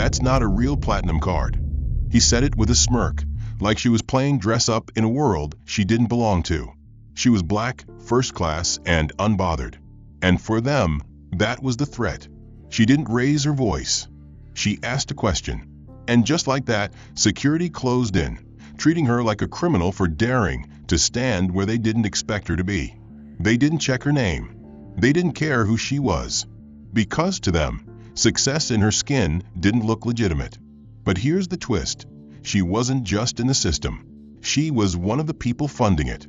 That's not a real platinum card." He said it with a smirk, like she was playing dress-up in a world she didn't belong to. She was black, first class, and unbothered. And for them, that was the threat. She didn't raise her voice. She asked a question. And just like that, security closed in, treating her like a criminal for daring to stand where they didn't expect her to be. They didn't check her name. They didn't care who she was. Because to them, success in her skin didn't look legitimate. But here's the twist. She wasn't just in the system. She was one of the people funding it.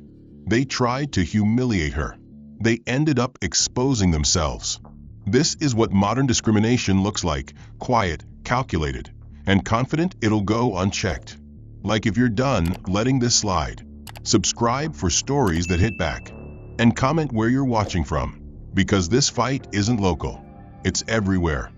They tried to humiliate her. They ended up exposing themselves. This is what modern discrimination looks like: quiet, calculated, and confident it'll go unchecked. Like if you're done letting this slide, subscribe for stories that hit back. And comment where you're watching from, because this fight isn't local. It's everywhere.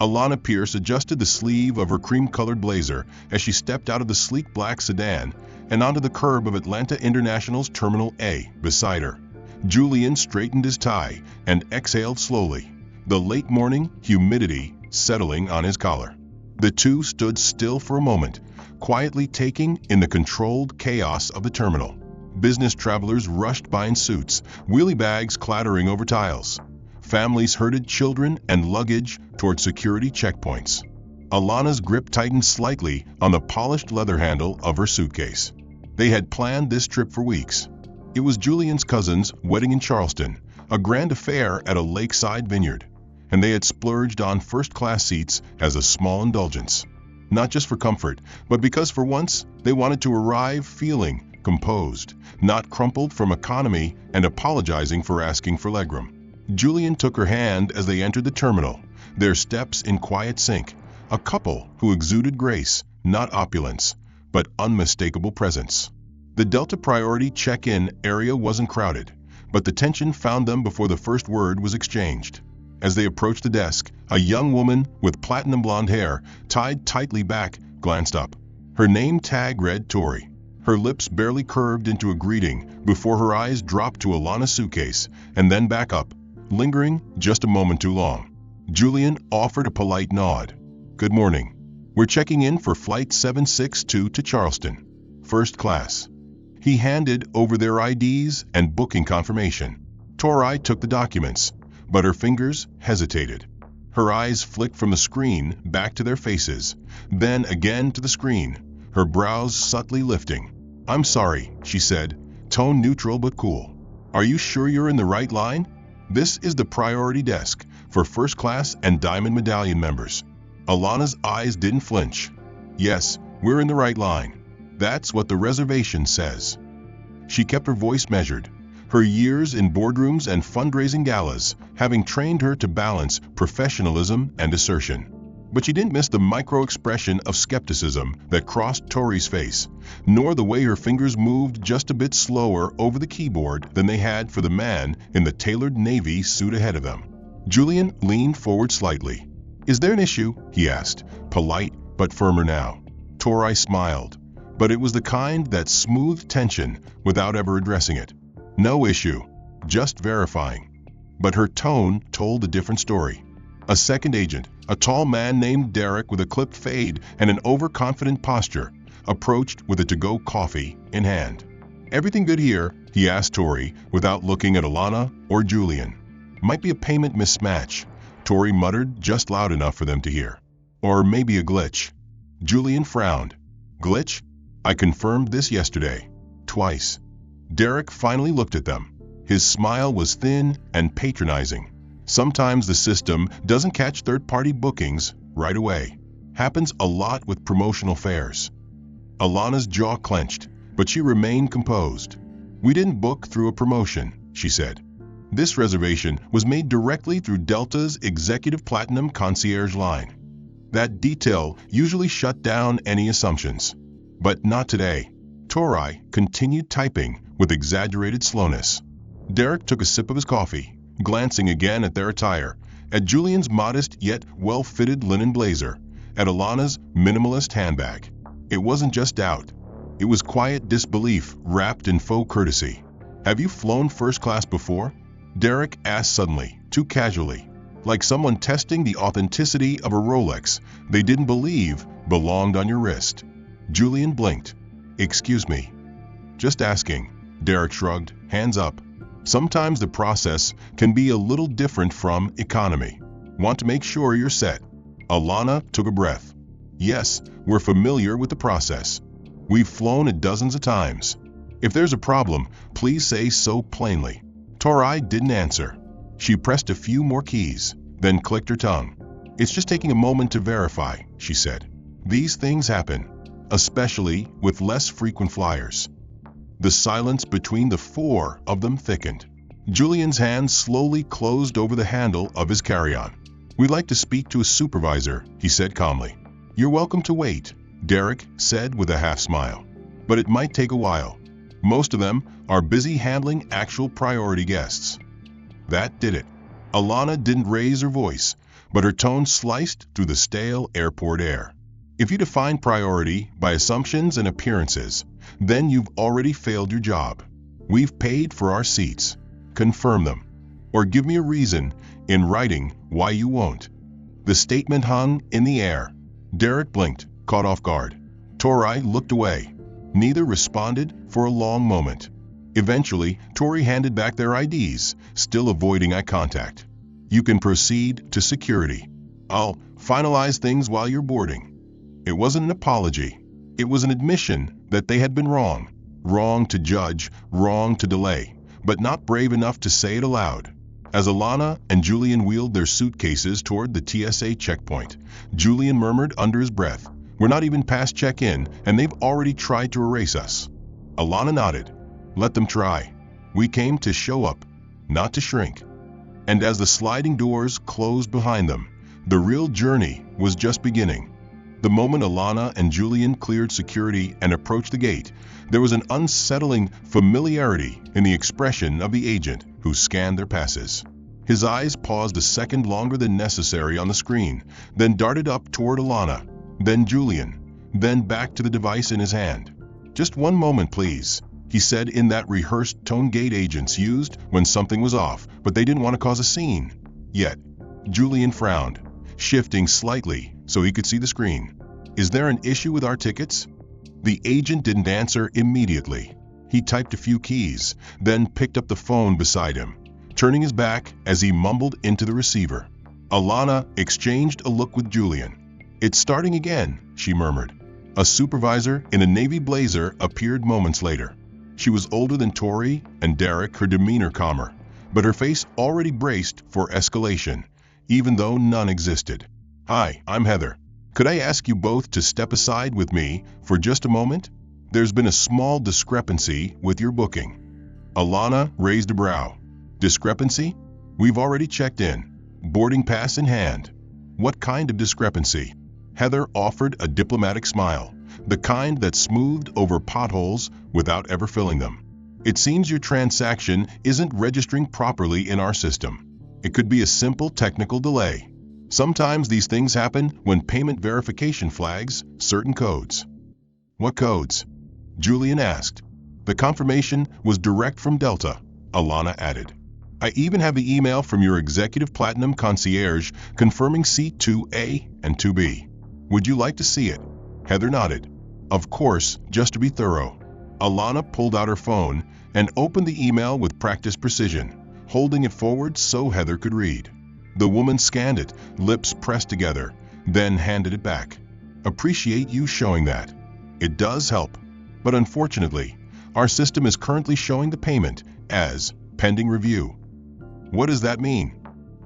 Alana Pierce adjusted the sleeve of her cream-colored blazer as she stepped out of the sleek black sedan and onto the curb of Atlanta International's Terminal A beside her. Julian straightened his tie and exhaled slowly, the late morning humidity settling on his collar. The two stood still for a moment, quietly taking in the controlled chaos of the terminal. Business travelers rushed by in suits, wheelie bags clattering over tiles. Families herded children and luggage toward security checkpoints. Alana's grip tightened slightly on the polished leather handle of her suitcase. They had planned this trip for weeks. It was Julian's cousin's wedding in Charleston, a grand affair at a lakeside vineyard, and they had splurged on first-class seats as a small indulgence. Not just for comfort, but because for once they wanted to arrive feeling composed, not crumpled from economy and apologizing for asking for legroom. Julian took her hand as they entered the terminal, their steps in quiet sync, a couple who exuded grace, not opulence, but unmistakable presence. The Delta Priority check-in area wasn't crowded, but the tension found them before the first word was exchanged. As they approached the desk, a young woman with platinum blonde hair, tied tightly back, glanced up. Her name tag read Tori. Her lips barely curved into a greeting before her eyes dropped to Alana's suitcase and then back up, lingering just a moment too long. Julian offered a polite nod. "Good morning. We're checking in for Flight 762 to Charleston, first class." He handed over their IDs and booking confirmation. Tori took the documents, but her fingers hesitated. Her eyes flicked from the screen back to their faces, then again to the screen, her brows subtly lifting. "I'm sorry," she said, tone neutral but cool. "Are you sure you're in the right line? This is the priority desk for first class and diamond medallion members." Alana's eyes didn't flinch. "Yes, we're in the right line. That's what the reservation says." She kept her voice measured, her years in boardrooms and fundraising galas having trained her to balance professionalism and assertion. But she didn't miss the micro-expression of skepticism that crossed Tori's face, nor the way her fingers moved just a bit slower over the keyboard than they had for the man in the tailored navy suit ahead of them. Julian leaned forward slightly. "Is there an issue?" he asked, polite but firmer now. Tori smiled, but it was the kind that smoothed tension without ever addressing it. "No issue, just verifying." But her tone told a different story. A second agent, a tall man named Derek with a clipped fade and an overconfident posture, approached with a to-go coffee in hand. "Everything good here?" he asked Tori without looking at Alana or Julian. "Might be a payment mismatch," Tori muttered just loud enough for them to hear. "Or maybe a glitch." Julian frowned. "Glitch? I confirmed this yesterday. Twice." Derek finally looked at them. His smile was thin and patronizing. "Sometimes the system doesn't catch third-party bookings right away. Happens a lot with promotional fares." Alana's jaw clenched, but she remained composed. "We didn't book through a promotion," she said. "This reservation was made directly through Delta's Executive Platinum Concierge line." That detail usually shut down any assumptions. But not today. Tori continued typing with exaggerated slowness. Derek took a sip of his coffee, glancing again at their attire, at Julian's modest yet well-fitted linen blazer, at Alana's minimalist handbag. It wasn't just doubt. It was quiet disbelief wrapped in faux courtesy. "Have you flown first class before?" Derek asked suddenly, too casually. like someone testing the authenticity of a Rolex they didn't believe belonged on your wrist. Julian blinked. "Excuse me." "Just asking." Derek shrugged, hands up. "Sometimes the process can be a little different from economy. Want to make sure you're set." Alana took a breath. "Yes, we're familiar with the process. We've flown it dozens of times. If there's a problem, please say so plainly." Tori didn't answer. She pressed a few more keys, then clicked her tongue. "It's just taking a moment to verify," she said. "These things happen, especially with less frequent flyers." The silence between the four of them thickened. Julian's hand slowly closed over the handle of his carry-on. "We'd like to speak to a supervisor," he said calmly. "You're welcome to wait," Derek said with a half-smile. "But it might take a while. Most of them are busy handling actual priority guests." That did it. Alana didn't raise her voice, but her tone sliced through the stale airport air. "If you define priority by assumptions and appearances, then you've already failed your job. We've paid for our seats. Confirm them. Or give me a reason, in writing, why you won't." The statement hung in the air. Derek blinked, caught off guard. Tori looked away. Neither responded for a long moment. Eventually, Tori handed back their IDs, still avoiding eye contact. "You can proceed to security. I'll finalize things while you're boarding." It wasn't an apology. It was an admission that they had been wrong. Wrong to judge, wrong to delay, but not brave enough to say it aloud. As Alana and Julian wheeled their suitcases toward the TSA checkpoint, Julian murmured under his breath, "We're not even past check-in, and they've already tried to erase us." Alana nodded. "Let them try. We came to show up, not to shrink." And as the sliding doors closed behind them, the real journey was just beginning. The moment Alana and Julian cleared security and approached the gate, there was an unsettling familiarity in the expression of the agent who scanned their passes. His eyes paused a second longer than necessary on the screen, then darted up toward Alana, then Julian, then back to the device in his hand. "Just one moment, please," he said in that rehearsed tone gate agents used when something was off, but they didn't want to cause a scene. Yet, Julian frowned, shifting slightly so he could see the screen. "Is there an issue with our tickets?" The agent didn't answer immediately. He typed a few keys, then picked up the phone beside him, turning his back as he mumbled into the receiver. Alana exchanged a look with Julian. "It's starting again," she murmured. A supervisor in a navy blazer appeared moments later. She was older than Tori and Derek, her demeanor calmer, but her face already braced for escalation, even though none existed. "Hi, I'm Heather. Could I ask you both to step aside with me for just a moment? There's been a small discrepancy with your booking." Alana raised a brow. "Discrepancy? We've already checked in. Boarding pass in hand." "What kind of discrepancy?" Heather offered a diplomatic smile, the kind that smoothed over potholes without ever filling them. "It seems your transaction isn't registering properly in our system. It could be a simple technical delay. Sometimes these things happen when payment verification flags certain codes." "What codes?" Julian asked. "The confirmation was direct from Delta," Alana added. "I even have the email from your executive platinum concierge confirming seat 2A and 2B. Would you like to see it?" Heather nodded. "Of course, just to be thorough." Alana pulled out her phone and opened the email with practiced precision, holding it forward so Heather could read. The woman scanned it, lips pressed together, then handed it back. "Appreciate you showing that. It does help. But unfortunately, our system is currently showing the payment as pending review." "What does that mean?"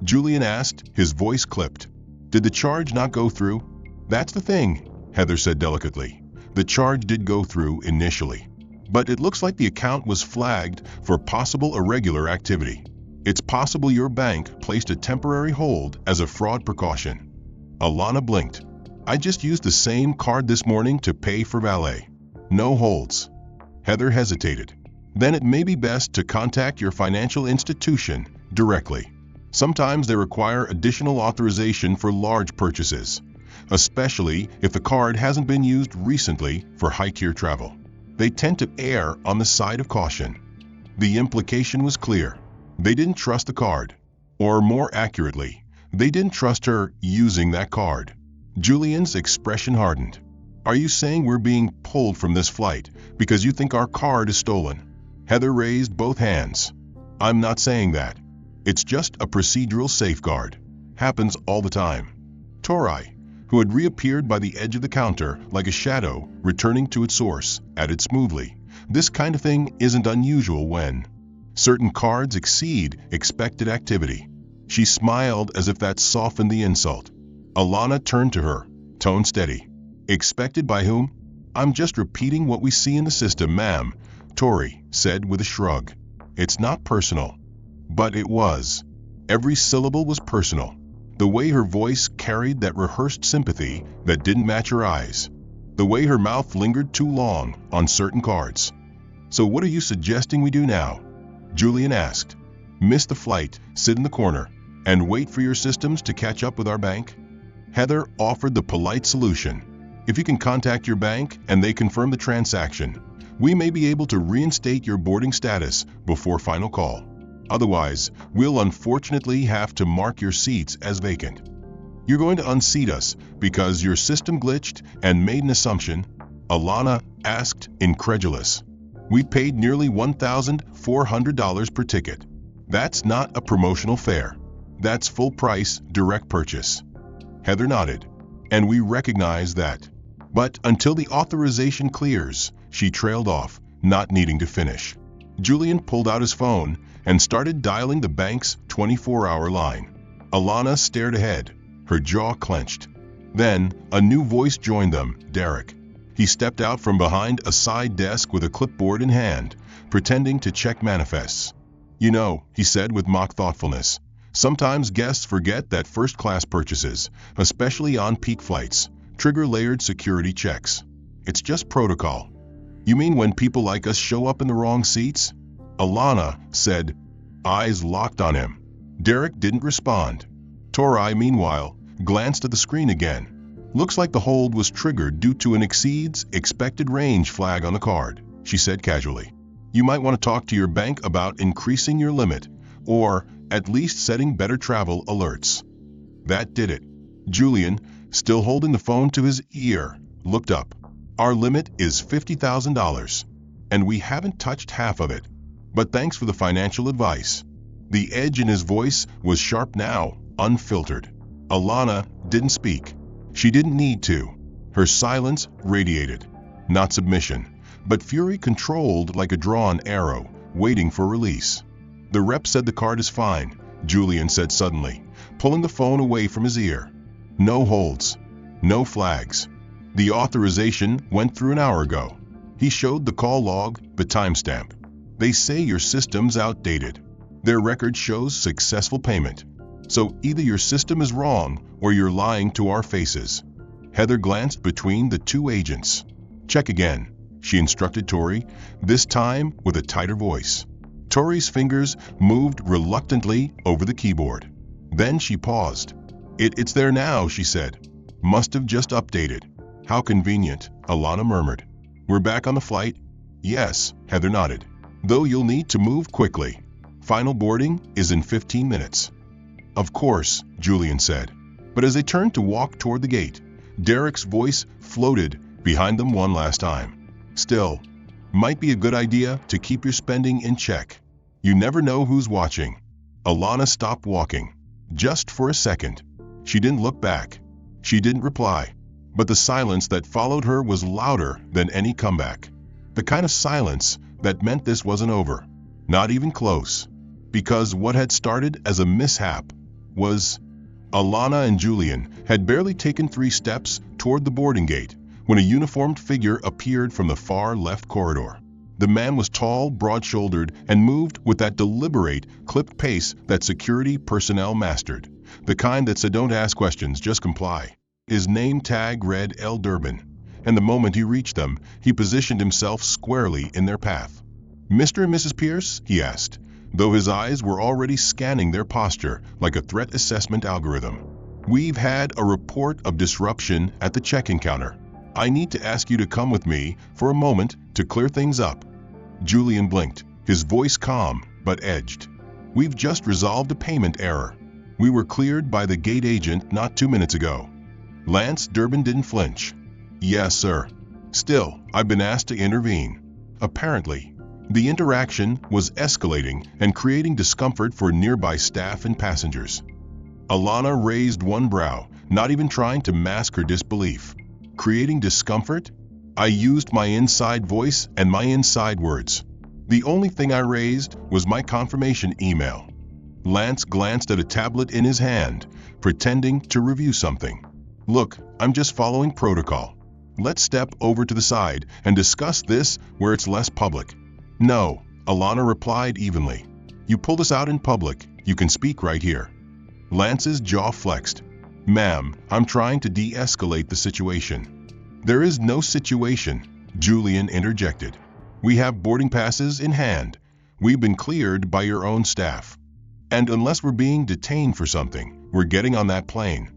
Julian asked, his voice clipped. "Did the charge not go through?" "That's the thing," Heather said delicately. "The charge did go through initially, but it looks like the account was flagged for possible irregular activity. It's possible your bank placed a temporary hold as a fraud precaution." Alana blinked. "I just used the same card this morning to pay for valet. No holds." Heather hesitated. "Then it may be best to contact your financial institution directly. Sometimes they require additional authorization for large purchases, especially if the card hasn't been used recently for high-tier travel. They tend to err on the side of caution." The implication was clear. They didn't trust the card. Or more accurately, They didn't trust her using that card. Julian's expression hardened. Are you saying we're being pulled from this flight because you think our card is stolen? Heather raised both hands. I'm not saying that. It's just a procedural safeguard. Happens all the time. Tori, who had reappeared by the edge of the counter like a shadow returning to its source, added smoothly, this kind of thing isn't unusual when certain cards exceed expected activity. She smiled as if that softened the insult. Alana turned to her, tone steady. Expected by whom? I'm just repeating what we see in the system, ma'am, Tori said with a shrug. It's not personal. But it was. Every syllable was personal. The way her voice carried that rehearsed sympathy that didn't match her eyes. The way her mouth lingered too long on certain cards. So what are you suggesting we do now? Julian asked. Miss the flight, sit in the corner, and wait for your systems to catch up with our bank? Heather offered the polite solution. If you can contact your bank and they confirm the transaction, we may be able to reinstate your boarding status before final call. Otherwise, we'll unfortunately have to mark your seats as vacant. You're going to unseat us because your system glitched and made an assumption? Alana asked, incredulous. We paid nearly $1,400 per ticket. That's not a promotional fare. That's full price, direct purchase. Heather nodded. And we recognize that. But until the authorization clears, she trailed off, not needing to finish. Julian pulled out his phone and started dialing the bank's 24-hour line. Alana stared ahead, her jaw clenched. Then, a new voice joined them, Derek. He stepped out from behind a side desk with a clipboard in hand, pretending to check manifests. You know, he said with mock thoughtfulness, sometimes guests forget that first-class purchases, especially on peak flights, trigger layered security checks. It's just protocol. You mean when people like us show up in the wrong seats? Alana said, eyes locked on him. Derek didn't respond. Tori, meanwhile, glanced at the screen again. Looks like the hold was triggered due to an exceeds expected range flag on the card, she said casually. You might want to talk to your bank about increasing your limit, or at least setting better travel alerts. That did it. Julian, still holding the phone to his ear, looked up. Our limit is $50,000, and we haven't touched half of it. But thanks for the financial advice. The edge in his voice was sharp now, unfiltered. Alana didn't speak. She didn't need to. Her silence radiated. Not submission, but fury controlled like a drawn arrow, waiting for release. The rep said the card is fine, Julian said suddenly, pulling the phone away from his ear. No holds. No flags. The authorization went through an hour ago. He showed the call log, the timestamp. They say your system's outdated. Their record shows successful payment. So either your system is wrong or you're lying to our faces. Heather glanced between the two agents. Check again, she instructed Tori, this time with a tighter voice. Tori's fingers moved reluctantly over the keyboard. Then she paused. It's there now, she said. Must have just updated. How convenient, Alana murmured. We're back on the flight? Yes, Heather nodded. Though you'll need to move quickly. Final boarding is in 15 minutes. Of course, Julian said. But as they turned to walk toward the gate, Derek's voice floated behind them one last time. Still, might be a good idea to keep your spending in check. You never know who's watching. Alana stopped walking. Just for a second. She didn't look back. She didn't reply. But the silence that followed her was louder than any comeback. The kind of silence that meant this wasn't over. Not even close. Because what had started as a mishap was... Alana and Julian had barely taken 3 steps toward the boarding gate when a uniformed figure appeared from the far left corridor. The man was tall, broad-shouldered, and moved with that deliberate, clipped pace that security personnel mastered. The kind that said don't ask questions, just comply. His name tag read L. Durbin, and the moment he reached them, he positioned himself squarely in their path. Mr. and Mrs. Pierce? He asked, though his eyes were already scanning their posture like a threat assessment algorithm. We've had a report of disruption at the check-in counter. I need to ask you to come with me for a moment to clear things up. Julian blinked, his voice calm but edged. We've just resolved a payment error. We were cleared by the gate agent not 2 minutes ago. Lance Durbin didn't flinch. Yes, sir. Still, I've been asked to intervene. Apparently, the interaction was escalating and creating discomfort for nearby staff and passengers. Alana raised one brow, not even trying to mask her disbelief. Creating discomfort? I used my inside voice and my inside words. The only thing I raised was my confirmation email. Lance glanced at a tablet in his hand, pretending to review something. Look, I'm just following protocol. Let's step over to the side and discuss this where it's less public. No, Alana replied evenly. You pulled us out in public, you can speak right here. Lance's jaw flexed. Ma'am, I'm trying to de-escalate the situation. There is no situation, Julian interjected. We have boarding passes in hand. We've been cleared by your own staff. And unless we're being detained for something, we're getting on that plane.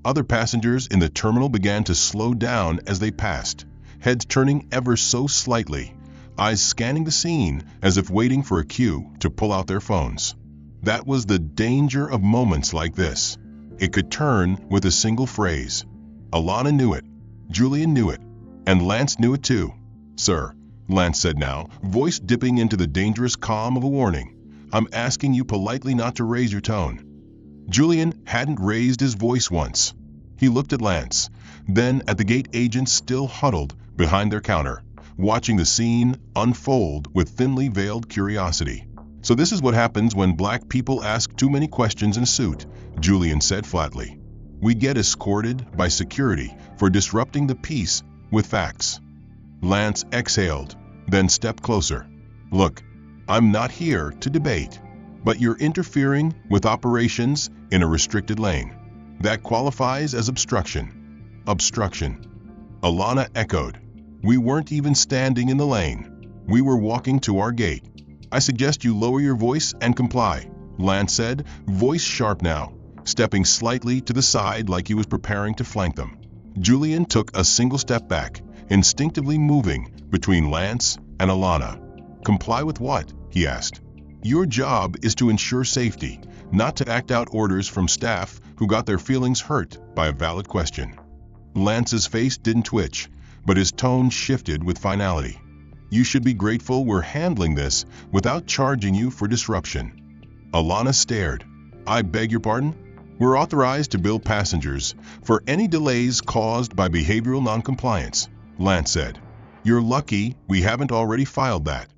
Other passengers in the terminal began to slow down as they passed, heads turning ever so slightly, eyes scanning the scene as if waiting for a cue to pull out their phones. That was the danger of moments like this. It could turn with a single phrase. Alana knew it, Julian knew it, and Lance knew it too. Sir, Lance said now, voice dipping into the dangerous calm of a warning. I'm asking you politely not to raise your tone. Julian hadn't raised his voice once. He looked at Lance, then at the gate agents still huddled behind their counter, watching the scene unfold with thinly veiled curiosity. So this is what happens when black people ask too many questions in a suit, Julian said flatly. We get escorted by security for disrupting the peace with facts. Lance exhaled, then stepped closer. Look, I'm not here to debate, but you're interfering with operations in a restricted lane. That qualifies as obstruction. Obstruction. Alana echoed. We weren't even standing in the lane. We were walking to our gate. I suggest you lower your voice and comply, Lance said, voice sharp now, stepping slightly to the side like he was preparing to flank them. Julian took a single step back, instinctively moving between Lance and Alana. Comply with what? He asked. Your job is to ensure safety, not to act out orders from staff who got their feelings hurt by a valid question. Lance's face didn't twitch, but his tone shifted with finality. You should be grateful we're handling this without charging you for disruption. Alana stared. I beg your pardon? We're authorized to bill passengers for any delays caused by behavioral noncompliance, Lance said. You're lucky we haven't already filed that.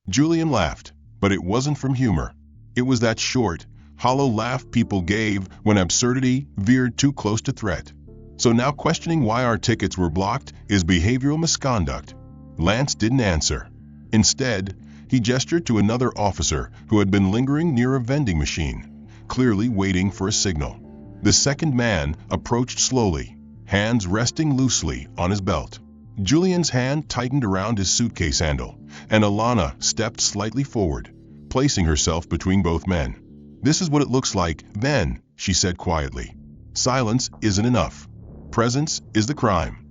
Julian laughed, but it wasn't from humor. It was that short, hollow laugh people gave when absurdity veered too close to threat. So now questioning why our tickets were blocked is behavioral misconduct. Lance didn't answer. Instead, he gestured to another officer who had been lingering near a vending machine, clearly waiting for a signal. The second man approached slowly, hands resting loosely on his belt. Julian's hand tightened around his suitcase handle, and Alana stepped slightly forward, placing herself between both men. This is what it looks like then, she said quietly. Silence isn't enough. Presence is the crime.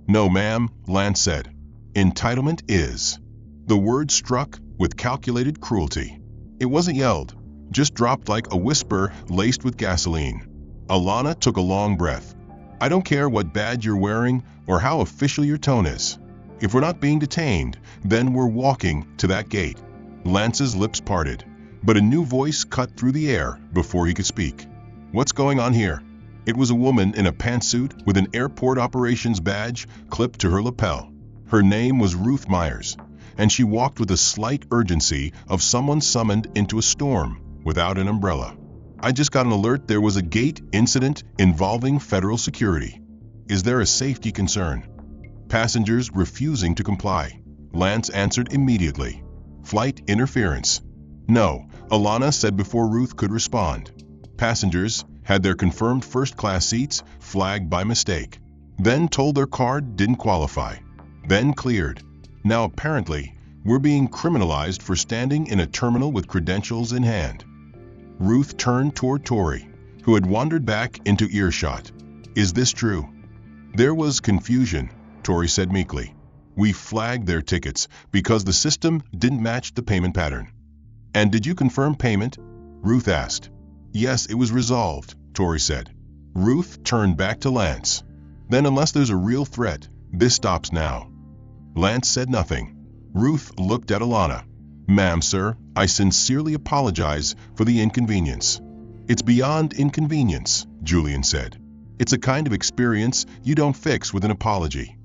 No, ma'am, Lance said. Entitlement is. The word struck with calculated cruelty. It wasn't yelled, just dropped like a whisper laced with gasoline. Alana took a long breath. I don't care what badge you're wearing or how official your tone is. If we're not being detained, then we're walking to that gate. Lance's lips parted, but a new voice cut through the air before he could speak. What's going on here? It was a woman in a pantsuit with an airport operations badge clipped to her lapel. Her name was Ruth Myers, and she walked with the slight urgency of someone summoned into a storm without an umbrella. I just got an alert there was a gate incident involving federal security. Is there a safety concern? Passengers refusing to comply. Lance answered immediately. Flight interference. No, Alana said before Ruth could respond. Passengers had their confirmed first-class seats flagged by mistake, then told their card didn't qualify, then cleared. Now apparently, we're being criminalized for standing in a terminal with credentials in hand. Ruth turned toward Tori, who had wandered back into earshot. Is this true? There was confusion, Tori said meekly. We flagged their tickets because the system didn't match the payment pattern. And did you confirm payment? Ruth asked. Yes, it was resolved, Tori said. Ruth turned back to Lance. Then unless there's a real threat, this stops now. Lance said nothing. Ruth looked at Alana. Ma'am, sir, I sincerely apologize for the inconvenience. It's beyond inconvenience, Julian said. It's a kind of experience you don't fix with an apology.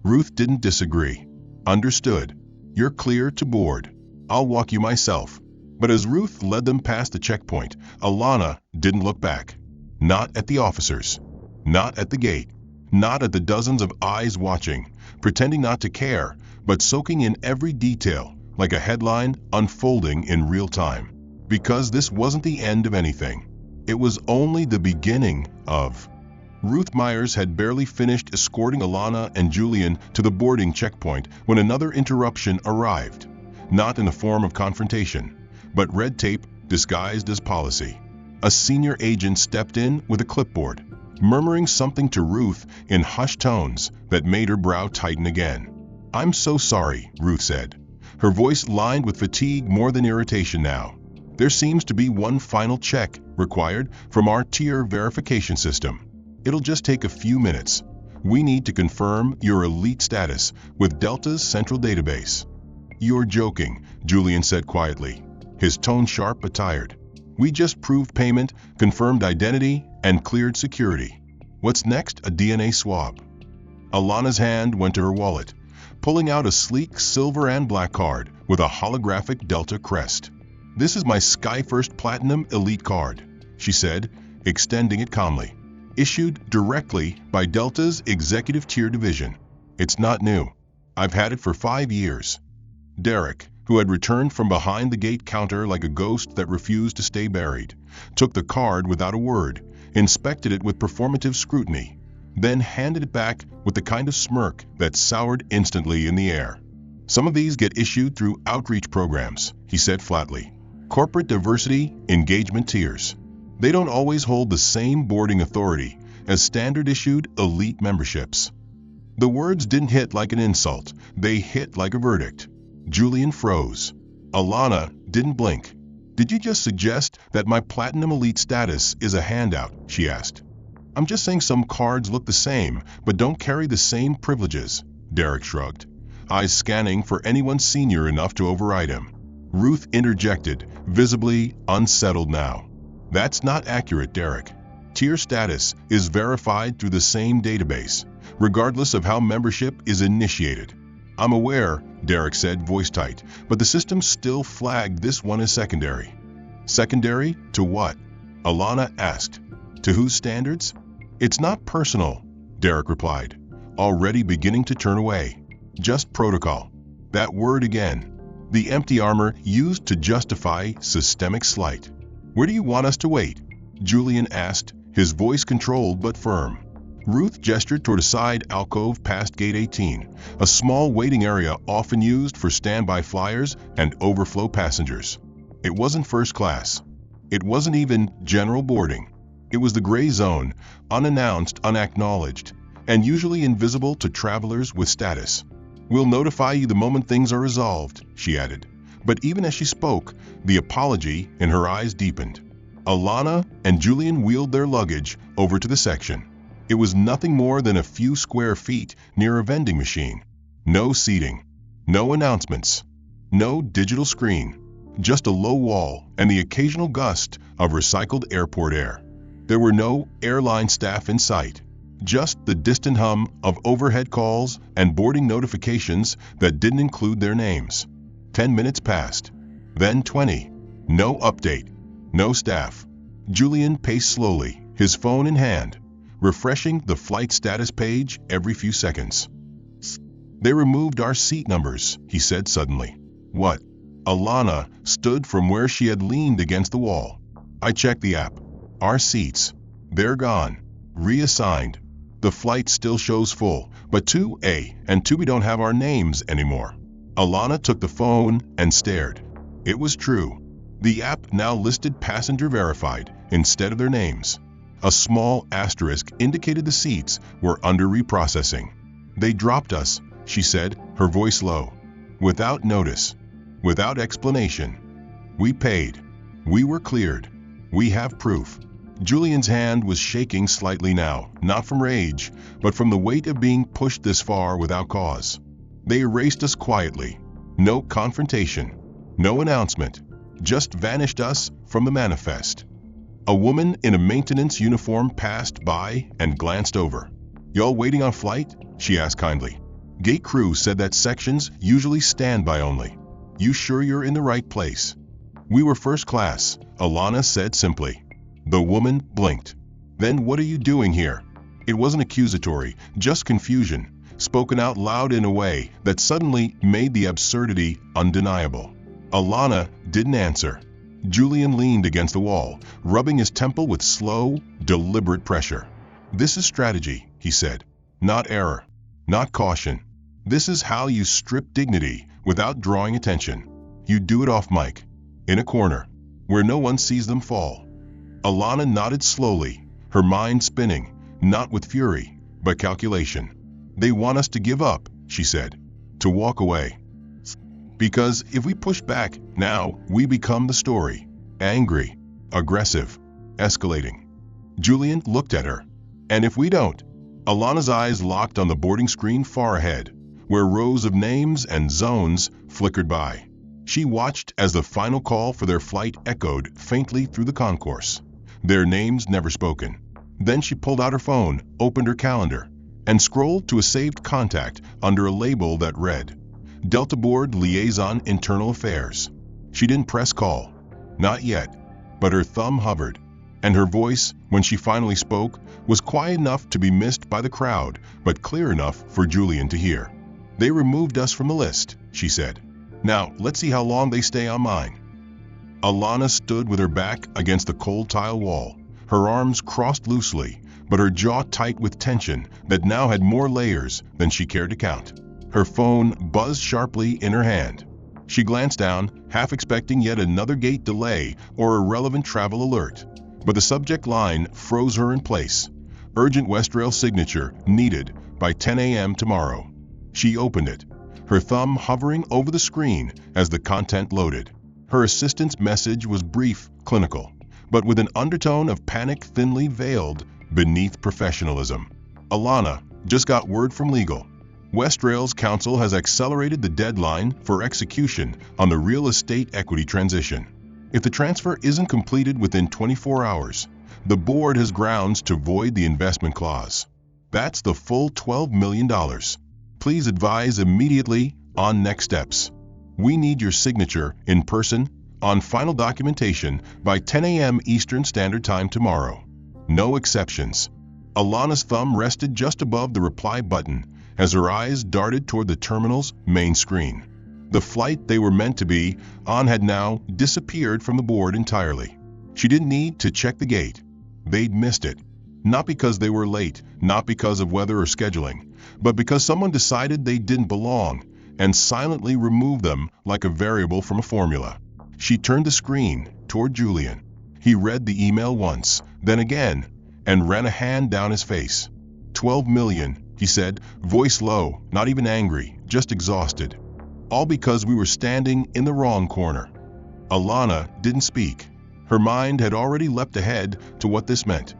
Ruth didn't disagree. Understood. You're clear to board. I'll walk you myself. But as Ruth led them past the checkpoint, Alana didn't look back. Not at the officers. Not at the gate. Not at the dozens of eyes watching, pretending not to care, but soaking in every detail, like a headline unfolding in real time. Because this wasn't the end of anything. It was only the beginning of. Ruth Myers had barely finished escorting Alana and Julian to the boarding checkpoint when another interruption arrived. Not in the form of confrontation, but red tape disguised as policy. A senior agent stepped in with a clipboard, murmuring something to Ruth in hushed tones that made her brow tighten again. I'm so sorry, Ruth said. Her voice lined with fatigue more than irritation now. There seems to be one final check required from our tier verification system. It'll just take a few minutes. We need to confirm your elite status with Delta's central database. You're joking, Julian said quietly, his tone sharp but tired. We just proved payment, confirmed identity, and cleared security. What's next? A DNA swab. Alana's hand went to her wallet, pulling out a sleek silver and black card with a holographic Delta crest. This is my SkyFirst Platinum Elite card, she said, extending it calmly. Issued directly by Delta's executive tier division. It's not new. I've had it for 5 years. Derek, who had returned from behind the gate counter like a ghost that refused to stay buried, took the card without a word, inspected it with performative scrutiny, then handed it back with the kind of smirk that soured instantly in the air. Some of these get issued through outreach programs, he said flatly. Corporate diversity engagement tiers. They don't always hold the same boarding authority as standard-issued elite memberships. The words didn't hit like an insult, they hit like a verdict. Julian froze. Alana didn't blink. Did you just suggest that my Platinum Elite status is a handout? She asked. I'm just saying some cards look the same, but don't carry the same privileges, Derek shrugged, eyes scanning for anyone senior enough to override him. Ruth interjected, visibly unsettled now. That's not accurate, Derek. Tier status is verified through the same database, regardless of how membership is initiated. I'm aware, Derek said, voice tight, but the system still flagged this one as secondary. Secondary to what? Alana asked. To whose standards? It's not personal, Derek replied, already beginning to turn away. Just protocol. That word again. The empty armor used to justify systemic slight. Where do you want us to wait? Julian asked, his voice controlled but firm. Ruth gestured toward a side alcove past Gate 18, a small waiting area often used for standby flyers and overflow passengers. It wasn't first class. It wasn't even general boarding. It was the gray zone, unannounced, unacknowledged, and usually invisible to travelers with status. We'll notify you the moment things are resolved, she added. But even as she spoke, the apology in her eyes deepened. Alana and Julian wheeled their luggage over to the section. It was nothing more than a few square feet near a vending machine. No seating, no announcements, no digital screen, just a low wall and the occasional gust of recycled airport air. There were no airline staff in sight, just the distant hum of overhead calls and boarding notifications that didn't include their names. 10 minutes passed, then 20. No update, no staff. Julian paced slowly, his phone in hand, refreshing the flight status page every few seconds. They removed our seat numbers, he said suddenly. What? Alana stood from where she had leaned against the wall. I checked the app. Our seats. They're gone. Reassigned. The flight still shows full, but 2A and 2B don't have our names anymore. Alana took the phone and stared. It was true. The app now listed passenger verified instead of their names. A small asterisk indicated the seats were under reprocessing. They dropped us, she said, her voice low. Without notice. Without explanation. We paid. We were cleared. We have proof. Julian's hand was shaking slightly now, not from rage, but from the weight of being pushed this far without cause. They erased us quietly. No confrontation. No announcement. Just vanished us from the manifest. A woman in a maintenance uniform passed by and glanced over. "Y'all waiting on flight?" she asked kindly. Gate crew said that sections usually stand by only. "You sure you're in the right place?" "We were first class," Alana said simply. The woman blinked. "Then what are you doing here?" It wasn't accusatory, just confusion, spoken out loud in a way that suddenly made the absurdity undeniable. Alana didn't answer. Julian leaned against the wall, rubbing his temple with slow, deliberate pressure. "This is strategy," he said. "Not error. Not caution. This is how you strip dignity without drawing attention. You do it off mic, in a corner, where no one sees them fall." Alana nodded slowly, her mind spinning, not with fury, but calculation. "They want us to give up," she said, "to walk away. Because if we push back now, we become the story. Angry, aggressive, escalating." Julian looked at her. "And if we don't?" Alana's eyes locked on the boarding screen far ahead, where rows of names and zones flickered by. She watched as the final call for their flight echoed faintly through the concourse. Their names never spoken. Then she pulled out her phone, opened her calendar, and scrolled to a saved contact under a label that read, Delta Board Liaison Internal Affairs. She didn't press call. Not yet. But her thumb hovered, and her voice, when she finally spoke, was quiet enough to be missed by the crowd, but clear enough for Julian to hear. "They removed us from the list," she said. "Now, let's see how long they stay on mine." Alana stood with her back against the cold tile wall, her arms crossed loosely, but her jaw tight with tension that now had more layers than she cared to count. Her phone buzzed sharply in her hand. She glanced down, half expecting yet another gate delay or irrelevant travel alert. But the subject line froze her in place. Urgent Westrail signature needed by 10 a.m. tomorrow. She opened it, her thumb hovering over the screen as the content loaded. Her assistant's message was brief, clinical, but with an undertone of panic thinly veiled beneath professionalism. "Alana, just got word from legal. Westrail's counsel has accelerated the deadline for execution on the real estate equity transition. If the transfer isn't completed within 24 hours, the board has grounds to void the investment clause. That's the full $12 million. Please advise immediately on next steps. We need your signature in person on final documentation by 10 a.m. Eastern Standard Time tomorrow. No exceptions." Alana's thumb rested just above the reply button as her eyes darted toward the terminal's main screen. The flight they were meant to be on had now disappeared from the board entirely. She didn't need to check the gate. They'd missed it. Not because they were late, not because of weather or scheduling, but because someone decided they didn't belong and silently removed them like a variable from a formula. She turned the screen toward Julian. He read the email once, then again, and ran a hand down his face. $12 million, he said, voice low, not even angry, just exhausted. All because we were standing in the wrong corner. Alana didn't speak. Her mind had already leapt ahead to what this meant.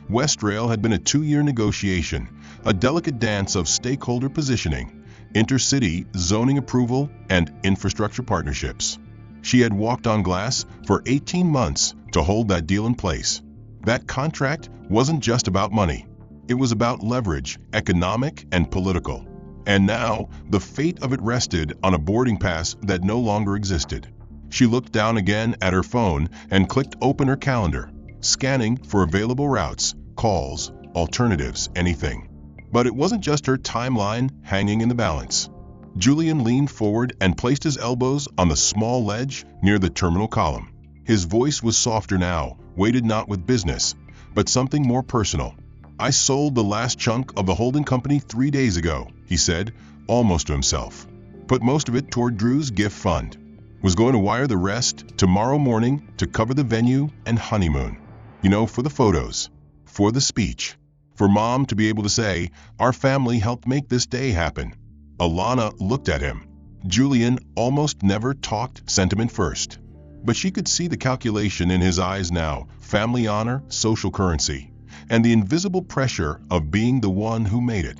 Westrail had been a 2-year negotiation, a delicate dance of stakeholder positioning, intercity zoning approval, and infrastructure partnerships. She had walked on glass for 18 months to hold that deal in place. That contract wasn't just about money. It was about leverage, economic and political. And now, the fate of it rested on a boarding pass that no longer existed. She looked down again at her phone and clicked open her calendar, scanning for available routes, calls, alternatives, anything. But it wasn't just her timeline hanging in the balance. Julian leaned forward and placed his elbows on the small ledge near the terminal column. His voice was softer now, weighted not with business, but something more personal. "I sold the last chunk of the holding company 3 days ago," he said, almost to himself. "Put most of it toward Drew's gift fund. Was going to wire the rest tomorrow morning to cover the venue and honeymoon. You know, for the photos, for the speech, for Mom to be able to say, our family helped make this day happen." Alana looked at him. Julian almost never talked sentiment first, but she could see the calculation in his eyes now, family honor, social currency, and the invisible pressure of being the one who made it.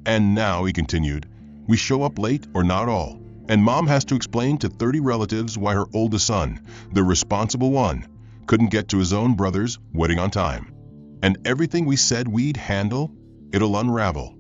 And now, he continued, we show up late or not at all, and mom has to explain to 30 relatives why her oldest son, the responsible one, couldn't get to his own brother's wedding on time. And everything we said we'd handle, it'll unravel.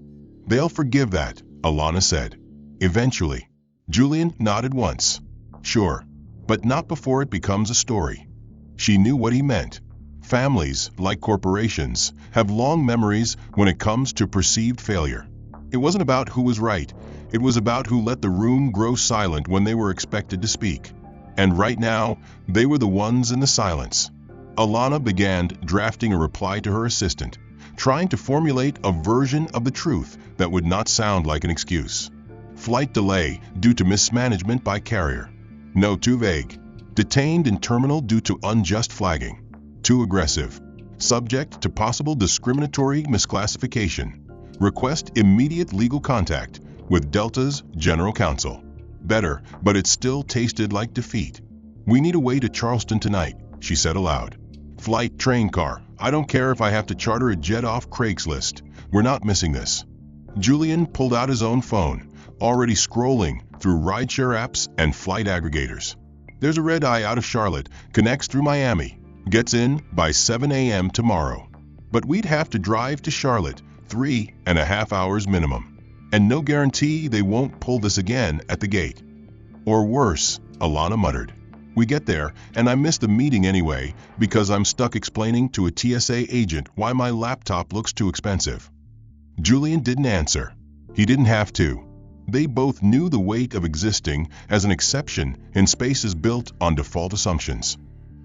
They'll forgive that, Alana said. Eventually. Julian nodded once. Sure, but not before it becomes a story. She knew what he meant. Families, like corporations, have long memories when it comes to perceived failure. It wasn't about who was right, it was about who let the room grow silent when they were expected to speak. And right now, they were the ones in the silence. Alana began drafting a reply to her assistant, trying to formulate a version of the truth that would not sound like an excuse. Flight delay due to mismanagement by carrier. No, too vague. Detained in terminal due to unjust flagging. Too aggressive. Subject to possible discriminatory misclassification. Request immediate legal contact with Delta's general counsel. Better, but it still tasted like defeat. We need a way to Charleston tonight, she said aloud. Flight, train, car. I don't care if I have to charter a jet off Craigslist. We're not missing this. Julian pulled out his own phone, already scrolling through rideshare apps and flight aggregators. There's a red-eye out of Charlotte, connects through Miami, gets in by 7 a.m. tomorrow. But we'd have to drive to Charlotte 3.5 hours minimum. And no guarantee they won't pull this again at the gate. Or worse, Alana muttered. We get there, and I miss the meeting anyway because I'm stuck explaining to a TSA agent why my laptop looks too expensive. Julian didn't answer. He didn't have to. They both knew the weight of existing as an exception in spaces built on default assumptions.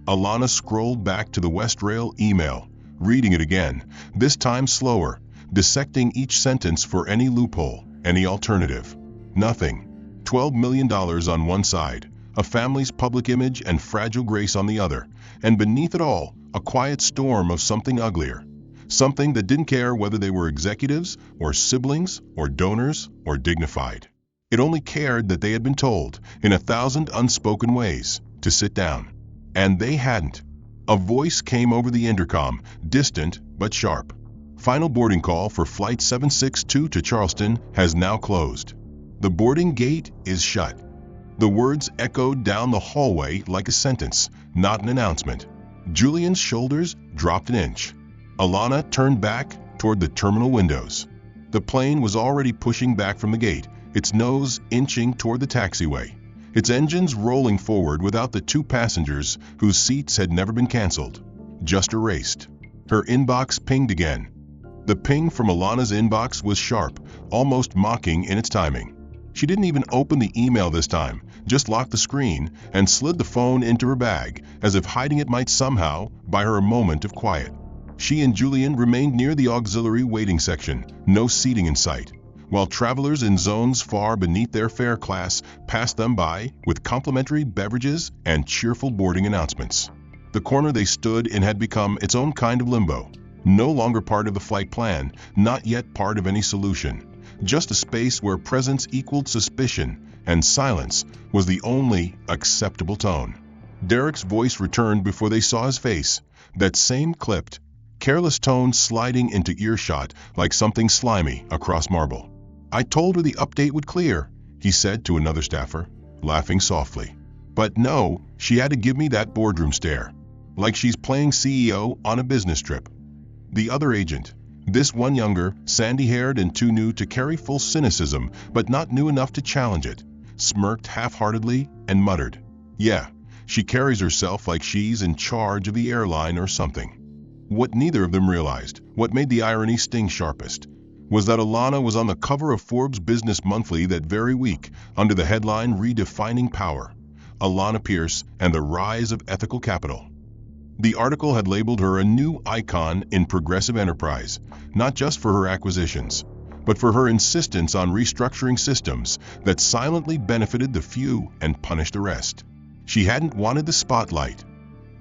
Alana scrolled back to the Westrail email, reading it again, this time slower, dissecting each sentence for any loophole, any alternative. Nothing. $12 million on one side, a family's public image and fragile grace on the other, and beneath it all, a quiet storm of something uglier. Something that didn't care whether they were executives, or siblings, or donors, or dignified. It only cared that they had been told, in 1,000 unspoken ways, to sit down. And they hadn't. A voice came over the intercom, distant but sharp. Final boarding call for Flight 762 to Charleston has now closed. The boarding gate is shut. The words echoed down the hallway like a sentence, not an announcement. Julian's shoulders dropped an inch. Alana turned back toward the terminal windows. The plane was already pushing back from the gate, its nose inching toward the taxiway, its engines rolling forward without the two passengers whose seats had never been canceled, just erased. Her inbox pinged again. The ping from Alana's inbox was sharp, almost mocking in its timing. She didn't even open the email this time, just locked the screen and slid the phone into her bag, as if hiding it might somehow buy her a moment of quiet. She and Julian remained near the auxiliary waiting section, no seating in sight, while travelers in zones far beneath their fare class passed them by with complimentary beverages and cheerful boarding announcements. The corner they stood in had become its own kind of limbo, no longer part of the flight plan, not yet part of any solution, just a space where presence equaled suspicion and silence was the only acceptable tone. Derek's voice returned before they saw his face, that same clipped, careless tone sliding into earshot like something slimy across marble. I told her the update would clear, he said to another staffer, laughing softly. But no, she had to give me that boardroom stare, like she's playing CEO on a business trip. The other agent, this one younger, sandy-haired and too new to carry full cynicism, but not new enough to challenge it, smirked half-heartedly and muttered, Yeah, she carries herself like she's in charge of the airline or something. What neither of them realized, what made the irony sting sharpest, was that Alana was on the cover of Forbes Business Monthly that very week under the headline Redefining Power, Alana Pierce and the Rise of Ethical Capital. The article had labeled her a new icon in progressive enterprise, not just for her acquisitions, but for her insistence on restructuring systems that silently benefited the few and punished the rest. She hadn't wanted the spotlight,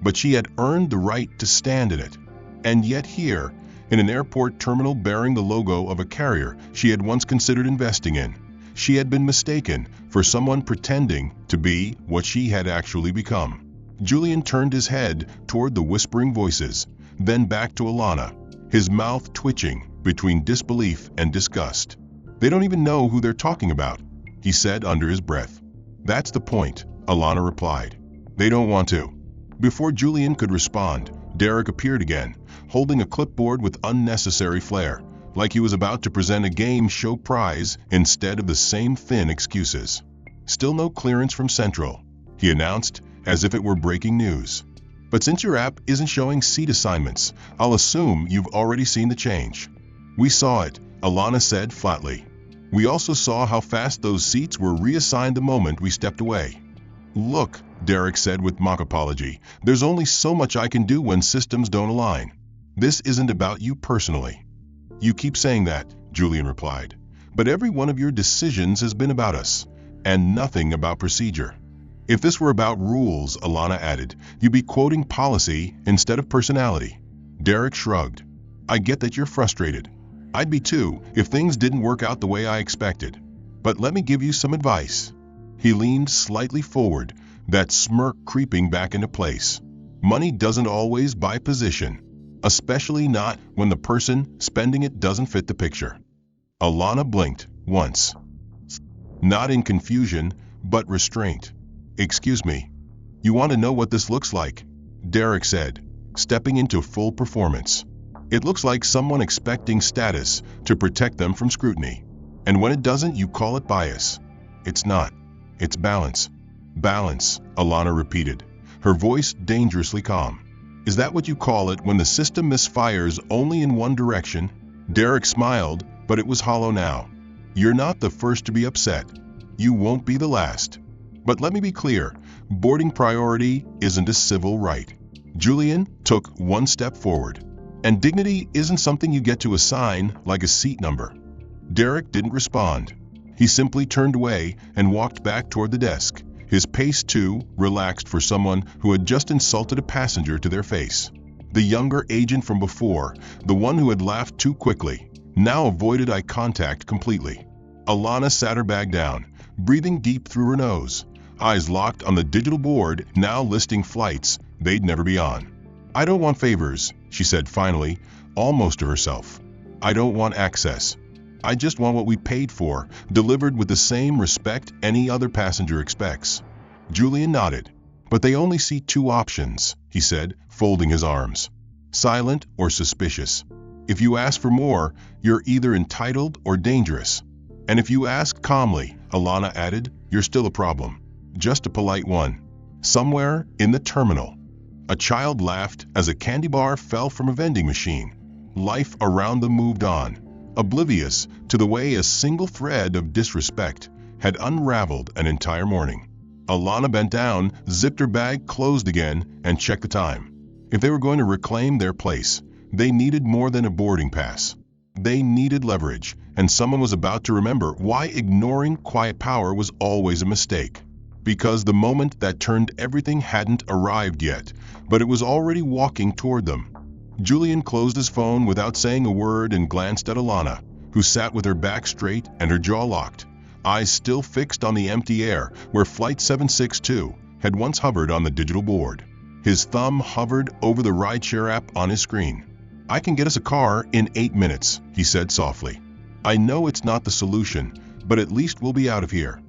but she had earned the right to stand in it. And yet here, in an airport terminal bearing the logo of a carrier she had once considered investing in, she had been mistaken for someone pretending to be what she had actually become. Julian turned his head toward the whispering voices, then back to Alana, his mouth twitching between disbelief and disgust. "They don't even know who they're talking about," he said under his breath. "That's the point," Alana replied. "They don't want to." Before Julian could respond, Derek appeared again, holding a clipboard with unnecessary flair, like he was about to present a game show prize instead of the same thin excuses. "Still no clearance from Central," he announced, as if it were breaking news. "But since your app isn't showing seat assignments, I'll assume you've already seen the change." "We saw it," Alana said flatly. "We also saw how fast those seats were reassigned the moment we stepped away." "Look," Derek said with mock apology, "there's only so much I can do when systems don't align. This isn't about you personally." "You keep saying that," Julian replied, "but every one of your decisions has been about us, and nothing about procedure." "If this were about rules," Alana added, "you'd be quoting policy instead of personality." Derek shrugged. "I get that you're frustrated. I'd be too if things didn't work out the way I expected. But let me give you some advice." He leaned slightly forward, that smirk creeping back into place. "Money doesn't always buy position, especially not when the person spending it doesn't fit the picture." Alana blinked once, not in confusion, but restraint. "Excuse me. You want to know what this looks like?" Derek said, stepping into full performance. "It looks like someone expecting status to protect them from scrutiny. And when it doesn't, you call it bias. It's not. It's balance." "Balance," Alana repeated, her voice dangerously calm. "Is that what you call it when the system misfires only in one direction?" Derek smiled, but it was hollow now. "You're not the first to be upset. You won't be the last. But let me be clear, boarding priority isn't a civil right." Julian took one step forward. "And dignity isn't something you get to assign like a seat number." Derek didn't respond. He simply turned away and walked back toward the desk, his pace too relaxed for someone who had just insulted a passenger to their face. The younger agent from before, the one who had laughed too quickly, now avoided eye contact completely. Alana sat her bag down, breathing deep through her nose, eyes locked on the digital board now listing flights they'd never be on. "I don't want favors," she said finally, almost to herself. "I don't want access. I just want what we paid for, delivered with the same respect any other passenger expects." Julian nodded. "But they only see two options," he said, folding his arms. "Silent or suspicious. If you ask for more, you're either entitled or dangerous. And if you ask calmly," Alana added, "you're still a problem. Just a polite one." Somewhere in the terminal, a child laughed as a candy bar fell from a vending machine. Life around them moved on, oblivious to the way a single thread of disrespect had unraveled an entire morning. Alana bent down, zipped her bag closed again, and checked the time. If they were going to reclaim their place, they needed more than a boarding pass. They needed leverage, and someone was about to remember why ignoring quiet power was always a mistake. Because the moment that turned everything hadn't arrived yet, but it was already walking toward them. Julian closed his phone without saying a word and glanced at Alana, who sat with her back straight and her jaw locked, eyes still fixed on the empty air where Flight 762 had once hovered on the digital board. His thumb hovered over the rideshare app on his screen. "I can get us a car in 8 minutes," he said softly. "I know it's not the solution, but at least we'll be out of here."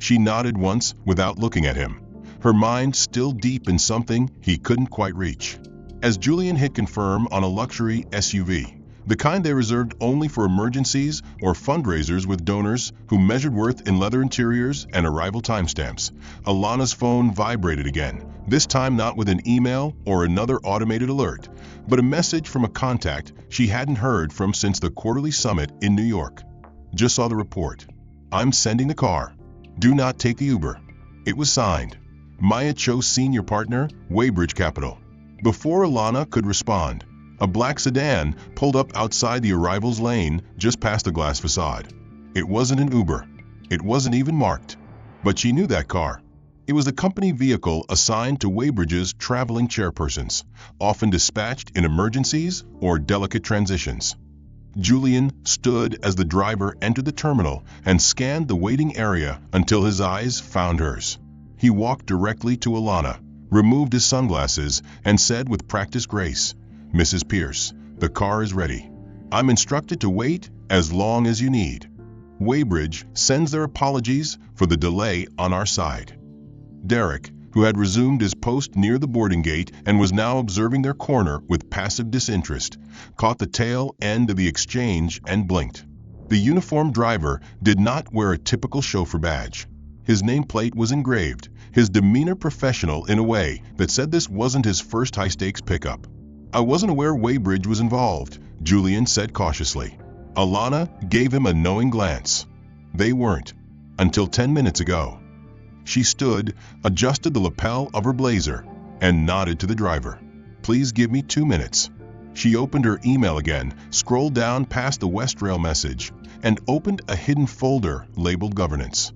She nodded once without looking at him, her mind still deep in something he couldn't quite reach. As Julian hit confirm on a luxury SUV, the kind they reserved only for emergencies or fundraisers with donors who measured worth in leather interiors and arrival timestamps, Alana's phone vibrated again, this time not with an email or another automated alert, but a message from a contact she hadn't heard from since the quarterly summit in New York. "Just saw the report. I'm sending the car. Do not take the Uber." It was signed, Maya Cho, Senior Partner, Weybridge Capital. Before Alana could respond, a black sedan pulled up outside the arrivals lane just past the glass facade. It wasn't an Uber. It wasn't even marked. But she knew that car. It was the company vehicle assigned to Weybridge's traveling chairpersons, often dispatched in emergencies or delicate transitions. Julian stood as the driver entered the terminal and scanned the waiting area until his eyes found hers. He walked directly to Alana, removed his sunglasses, and said with practiced grace, "Mrs. Pierce, the car is ready. I'm instructed to wait as long as you need. Weybridge sends their apologies for the delay on our side." Derek, who had resumed his post near the boarding gate and was now observing their corner with passive disinterest, caught the tail end of the exchange and blinked. The uniformed driver did not wear a typical chauffeur badge. His nameplate was engraved, his demeanor professional in a way that said this wasn't his first high-stakes pickup. "I wasn't aware Weybridge was involved," Julian said cautiously. Alana gave him a knowing glance. "They weren't. Until 10 minutes ago." She stood, adjusted the lapel of her blazer, and nodded to the driver. "Please give me 2 minutes." She opened her email again, scrolled down past the Westrail message, and opened a hidden folder labeled Governance.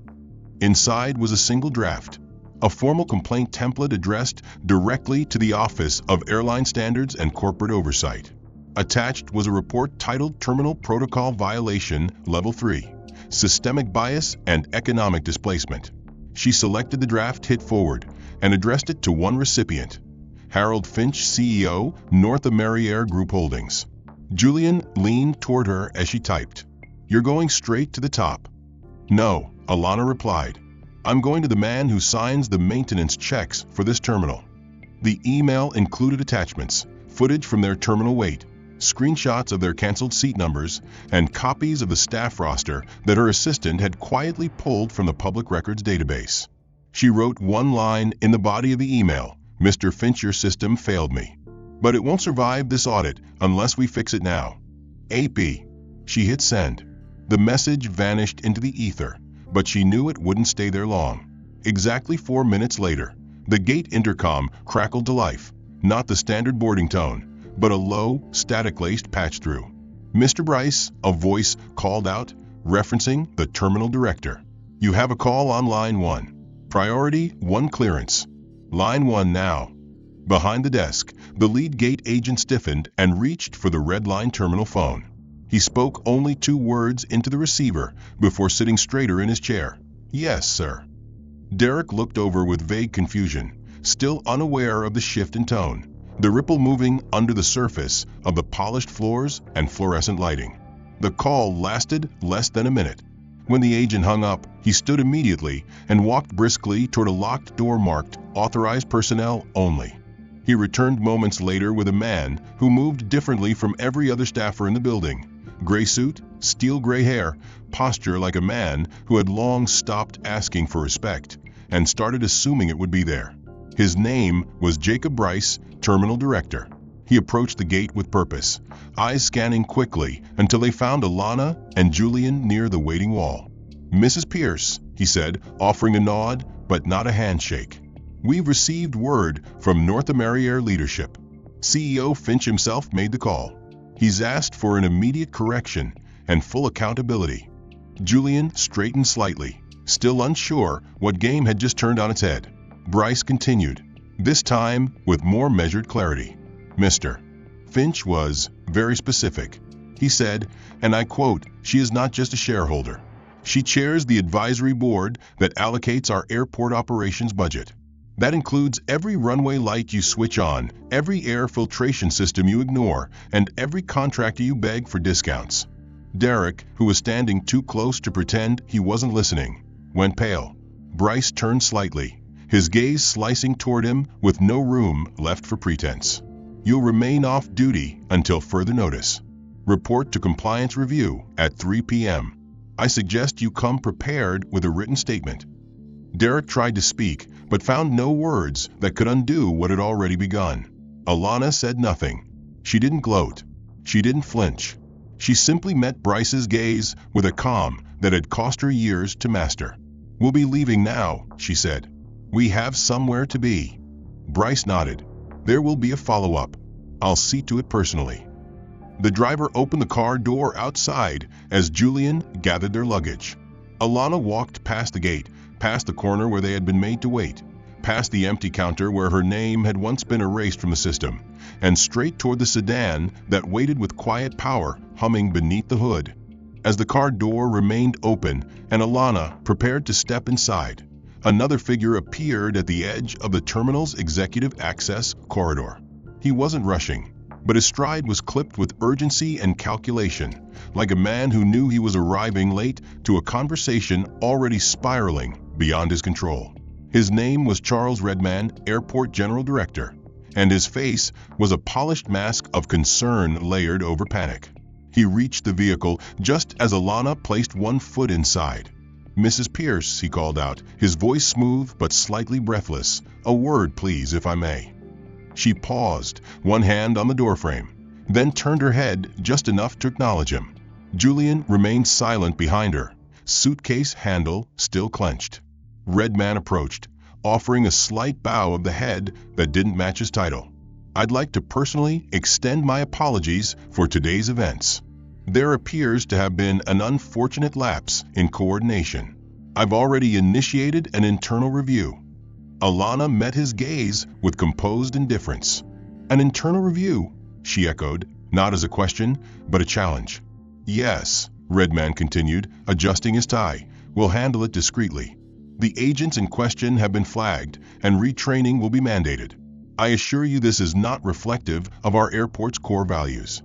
Inside was a single draft, a formal complaint template addressed directly to the Office of Airline Standards and Corporate Oversight. Attached was a report titled Terminal Protocol Violation Level 3, Systemic Bias and Economic Displacement. She selected the draft, hit forward, and addressed it to one recipient, Harold Finch, CEO, North Ameriair Group Holdings. Julian leaned toward her as she typed. "You're going straight to the top." "No," Alana replied. "I'm going to the man who signs the maintenance checks for this terminal." The email included attachments, footage from their terminal wait, screenshots of their canceled seat numbers, and copies of the staff roster that her assistant had quietly pulled from the public records database. She wrote one line in the body of the email, "Mr. Finch, your system failed me. But it won't survive this audit unless we fix it now. AP." She hit send. The message vanished into the ether, but she knew it wouldn't stay there long. Exactly 4 minutes later, the gate intercom crackled to life, not the standard boarding tone, but a low, static-laced patch-through. "Mr. Bryce," a voice called out, referencing the terminal director. "You have a call on line 1. Priority 1 clearance. Line 1 now." Behind the desk, the lead gate agent stiffened and reached for the red line terminal phone. He spoke only 2 words into the receiver before sitting straighter in his chair. "Yes, sir." Derek looked over with vague confusion, still unaware of the shift in tone, the ripple moving under the surface of the polished floors and fluorescent lighting. The call lasted less than a minute. When the agent hung up, he stood immediately and walked briskly toward a locked door marked "Authorized Personnel Only." He returned moments later with a man who moved differently from every other staffer in the building. Gray suit, steel gray hair, posture like a man who had long stopped asking for respect and started assuming it would be there. His name was Jacob Bryce, Terminal Director. He approached the gate with purpose, eyes scanning quickly until they found Alana and Julian near the waiting wall. "Mrs. Pierce," he said, offering a nod but not a handshake. "We've received word from North Ameriair leadership. CEO Finch himself made the call. He's asked for an immediate correction and full accountability." Julian straightened slightly, still unsure what game had just turned on its head. Bryce continued, this time with more measured clarity. "Mr. Finch was very specific. He said, and I quote, 'She is not just a shareholder. She chairs the advisory board that allocates our airport operations budget. That includes every runway light you switch on, every air filtration system you ignore, and every contractor you beg for discounts." Derek, who was standing too close to pretend he wasn't listening, went pale. Bryce turned slightly, his gaze slicing toward him with no room left for pretense. "You'll remain off duty until further notice. Report to compliance review at 3 p.m. I suggest you come prepared with a written statement." Derek tried to speak, but found no words that could undo what had already begun. Alana said nothing. She didn't gloat. She didn't flinch. She simply met Bryce's gaze with a calm that had cost her years to master. "We'll be leaving now," she said. "We have somewhere to be." Bryce nodded. "There will be a follow-up. I'll see to it personally." The driver opened the car door outside as Julian gathered their luggage. Alana walked past the gate, past the corner where they had been made to wait, past the empty counter where her name had once been erased from the system, and straight toward the sedan that waited with quiet power humming beneath the hood. As the car door remained open and Alana prepared to step inside, Another figure appeared at the edge of the terminal's executive access corridor. He wasn't rushing, but his stride was clipped with urgency and calculation, like a man who knew he was arriving late to a conversation already spiraling beyond his control. His name was Charles Redman, Airport General Director, and his face was a polished mask of concern layered over panic. He reached the vehicle just as Alana placed one foot inside. "Mrs. Pierce," he called out, his voice smooth but slightly breathless. "A word, please, if I may." She paused, one hand on the doorframe, then turned her head just enough to acknowledge him. Julian remained silent behind her, suitcase handle still clenched. Redman approached, offering a slight bow of the head that didn't match his title. "I'd like to personally extend my apologies for today's events. There appears to have been an unfortunate lapse in coordination. I've already initiated an internal review." Alana met his gaze with composed indifference. "An internal review?" she echoed, not as a question, but a challenge. "Yes," Redman continued, adjusting his tie. "We'll handle it discreetly. The agents in question have been flagged, and retraining will be mandated. I assure you this is not reflective of our airport's core values."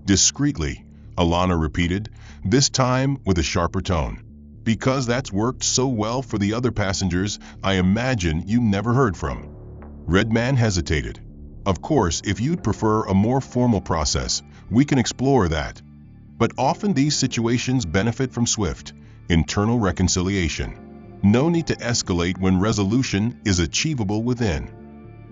"Discreetly," Alana repeated, this time with a sharper tone. "Because that's worked so well for the other passengers I imagine you never heard from." Redman hesitated. "Of course, if you'd prefer a more formal process, we can explore that. But often these situations benefit from swift, internal reconciliation. No need to escalate when resolution is achievable within."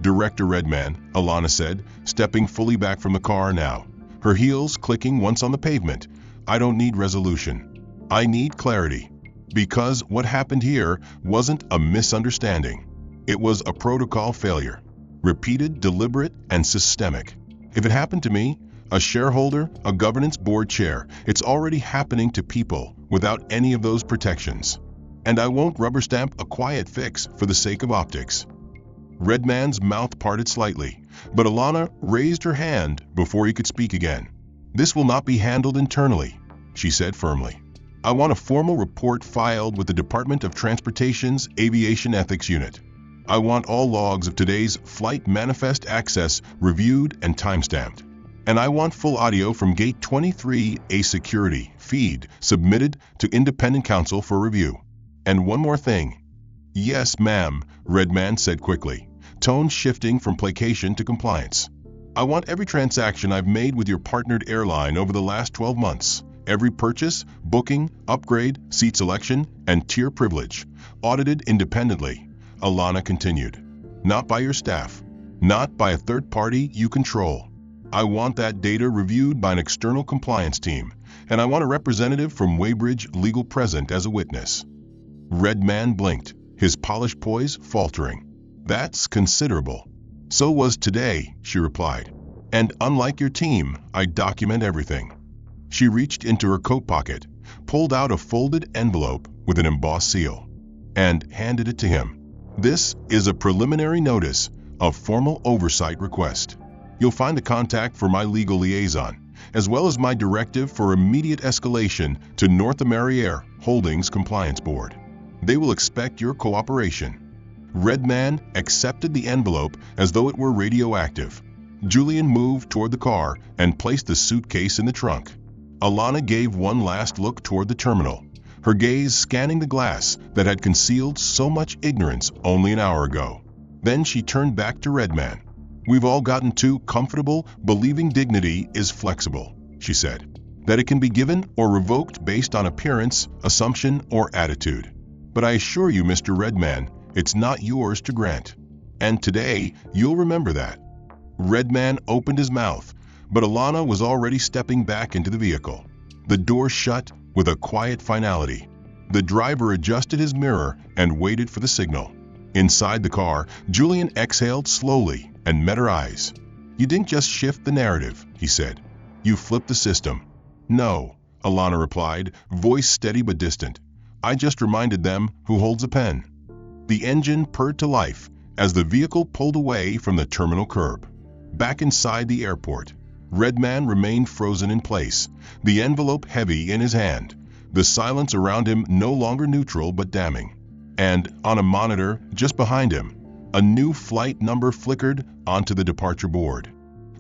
"Director Redman," Alana said, stepping fully back from the car now, her heels clicking once on the pavement, "I don't need resolution. I need clarity. Because what happened here wasn't a misunderstanding. It was a protocol failure. Repeated, deliberate, and systemic. If it happened to me, a shareholder, a governance board chair, it's already happening to people without any of those protections. And I won't rubber stamp a quiet fix for the sake of optics." Redman's mouth parted slightly, but Alana raised her hand before he could speak again. "This will not be handled internally," she said firmly. "I want a formal report filed with the Department of Transportation's Aviation Ethics Unit. I want all logs of today's flight manifest access reviewed and timestamped. And I want full audio from Gate 23A security feed submitted to independent counsel for review. And one more thing." "Yes, ma'am," Redman said quickly, tone shifting from placation to compliance. "I want every transaction I've made with your partnered airline over the last 12 months, every purchase, booking, upgrade, seat selection, and tier privilege, audited independently," Alana continued. "Not by your staff, not by a third party you control. I want that data reviewed by an external compliance team, and I want a representative from Weybridge Legal present as a witness." Redman blinked, his polished poise faltering. "That's considerable." "So was today," she replied. "And unlike your team, I document everything." She reached into her coat pocket, pulled out a folded envelope with an embossed seal, and handed it to him. "This is a preliminary notice of formal oversight request. You'll find the contact for my legal liaison, as well as my directive for immediate escalation to North Ameriair Holdings Compliance Board. They will expect your cooperation." Redman accepted the envelope as though it were radioactive. Julian moved toward the car and placed the suitcase in the trunk. Alana gave one last look toward the terminal, her gaze scanning the glass that had concealed so much ignorance only an hour ago. Then she turned back to Redman. "We've all gotten too comfortable believing dignity is flexible," she said, "that it can be given or revoked based on appearance, assumption, or attitude. But I assure you, Mr. Redman, it's not yours to grant. And today, you'll remember that." Redman opened his mouth, but Alana was already stepping back into the vehicle. The door shut with a quiet finality. The driver adjusted his mirror and waited for the signal. Inside the car, Julian exhaled slowly and met her eyes. "You didn't just shift the narrative," he said. "You flipped the system." "No," Alana replied, voice steady but distant. "I just reminded them who holds a pen." The engine purred to life as the vehicle pulled away from the terminal curb. Back inside the airport, Redman remained frozen in place, the envelope heavy in his hand, the silence around him no longer neutral but damning. And on a monitor just behind him, a new flight number flickered onto the departure board.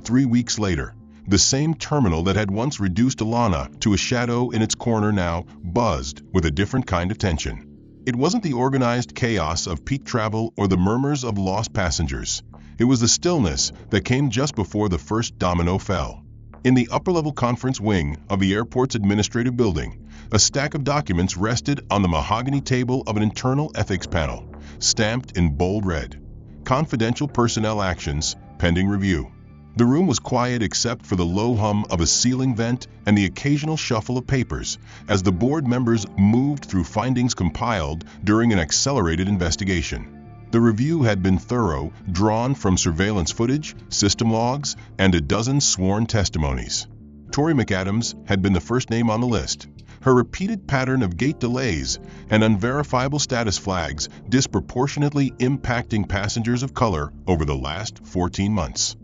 3 weeks later, the same terminal that had once reduced Alana to a shadow in its corner now buzzed with a different kind of tension. It wasn't the organized chaos of peak travel or the murmurs of lost passengers. It was the stillness that came just before the first domino fell. In the upper-level conference wing of the airport's administrative building, a stack of documents rested on the mahogany table of an internal ethics panel, stamped in bold red. Confidential personnel actions, pending review. The room was quiet except for the low hum of a ceiling vent and the occasional shuffle of papers as the board members moved through findings compiled during an accelerated investigation. The review had been thorough, drawn from surveillance footage, system logs, and a dozen sworn testimonies. Tori McAdams had been the first name on the list. Her repeated pattern of gate delays and unverifiable status flags disproportionately impacting passengers of color over the last 14 months.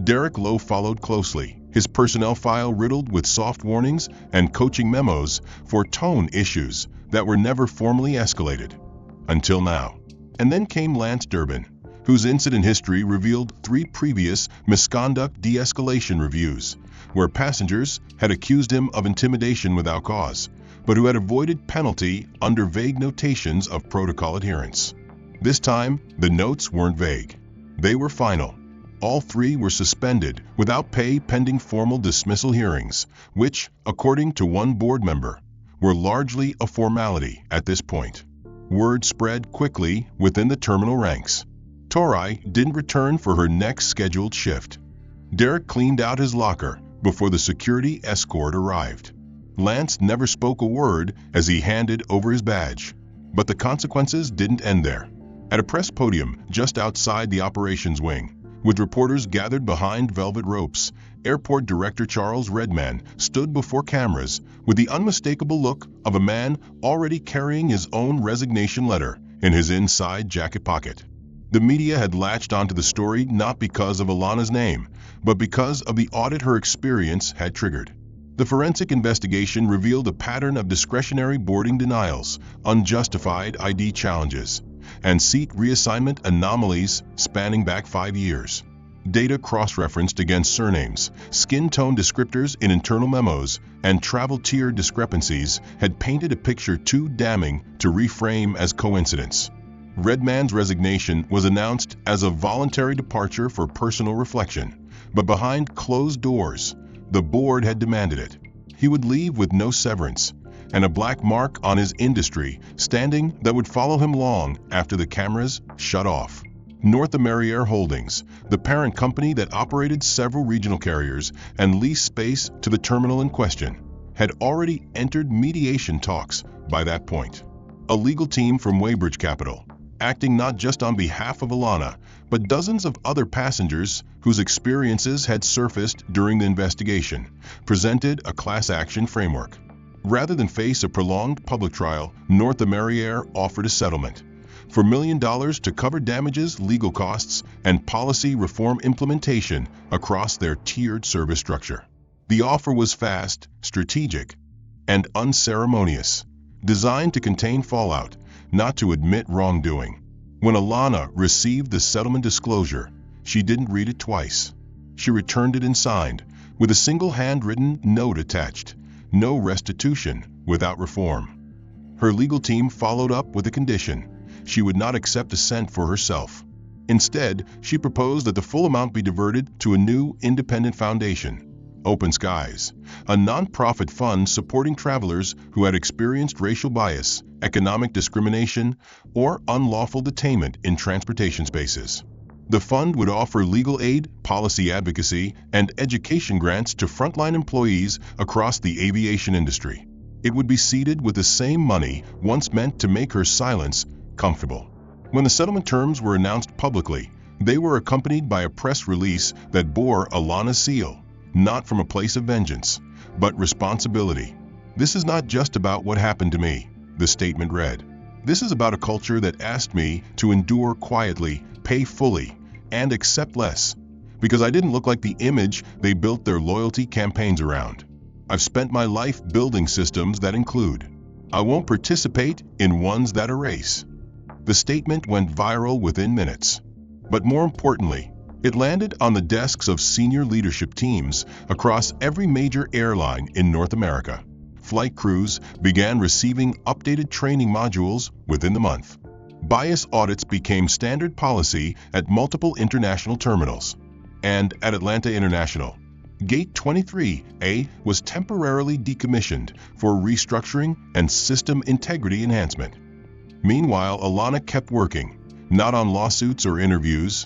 Derek Lowe followed closely, his personnel file riddled with soft warnings and coaching memos for tone issues that were never formally escalated. Until now. And then came Lance Durbin, whose incident history revealed 3 previous misconduct de-escalation reviews, where passengers had accused him of intimidation without cause, but who had avoided penalty under vague notations of protocol adherence. This time, the notes weren't vague. They were final. All 3 were suspended without pay pending formal dismissal hearings, which, according to one board member, were largely a formality at this point. Word spread quickly within the terminal ranks. Tori didn't return for her next scheduled shift. Derek cleaned out his locker before the security escort arrived. Lance never spoke a word as he handed over his badge. But the consequences didn't end there. At a press podium just outside the operations wing, with reporters gathered behind velvet ropes, Airport Director Charles Redman stood before cameras with the unmistakable look of a man already carrying his own resignation letter in his inside jacket pocket. The media had latched onto the story not because of Alana's name, but because of the audit her experience had triggered. The forensic investigation revealed a pattern of discretionary boarding denials, unjustified ID challenges, and seat reassignment anomalies spanning back 5 years. Data cross-referenced against surnames, skin tone descriptors in internal memos, and travel tier discrepancies had painted a picture too damning to reframe as coincidence. Redman's resignation was announced as a voluntary departure for personal reflection, but behind closed doors, the board had demanded it. He would leave with no severance, and a black mark on his industry standing that would follow him long after the cameras shut off. North America Holdings, the parent company that operated several regional carriers and leased space to the terminal in question, had already entered mediation talks by that point. A legal team from Weybridge Capital, acting not just on behalf of Alana, but dozens of other passengers whose experiences had surfaced during the investigation, presented a class action framework. Rather than face a prolonged public trial, North America offered a settlement for $1 million to cover damages, legal costs, and policy reform implementation across their tiered service structure. The offer was fast, strategic, and unceremonious, designed to contain fallout, not to admit wrongdoing. When Alana received the settlement disclosure, she didn't read it twice. She returned it and signed, with a single handwritten note attached: no restitution without reform. Her legal team followed up with a condition: she would not accept a cent for herself. Instead, she proposed that the full amount be diverted to a new independent foundation, Open Skies, a non-profit fund supporting travelers who had experienced racial bias, economic discrimination, or unlawful detainment in transportation spaces. The fund would offer legal aid, policy advocacy, and education grants to frontline employees across the aviation industry. It would be seeded with the same money once meant to make her silence comfortable. When the settlement terms were announced publicly, they were accompanied by a press release that bore Alana's seal, not from a place of vengeance, but responsibility. "This is not just about what happened to me," the statement read. "This is about a culture that asked me to endure quietly, pay fully, and accept less, because I didn't look like the image they built their loyalty campaigns around. I've spent my life building systems that include. I won't participate in ones that erase." The statement went viral within minutes. But more importantly, it landed on the desks of senior leadership teams across every major airline in North America. Flight crews began receiving updated training modules within the month. Bias audits became standard policy at multiple international terminals. And at Atlanta International, Gate 23A was temporarily decommissioned for restructuring and system integrity enhancement. Meanwhile, Alana kept working, not on lawsuits or interviews,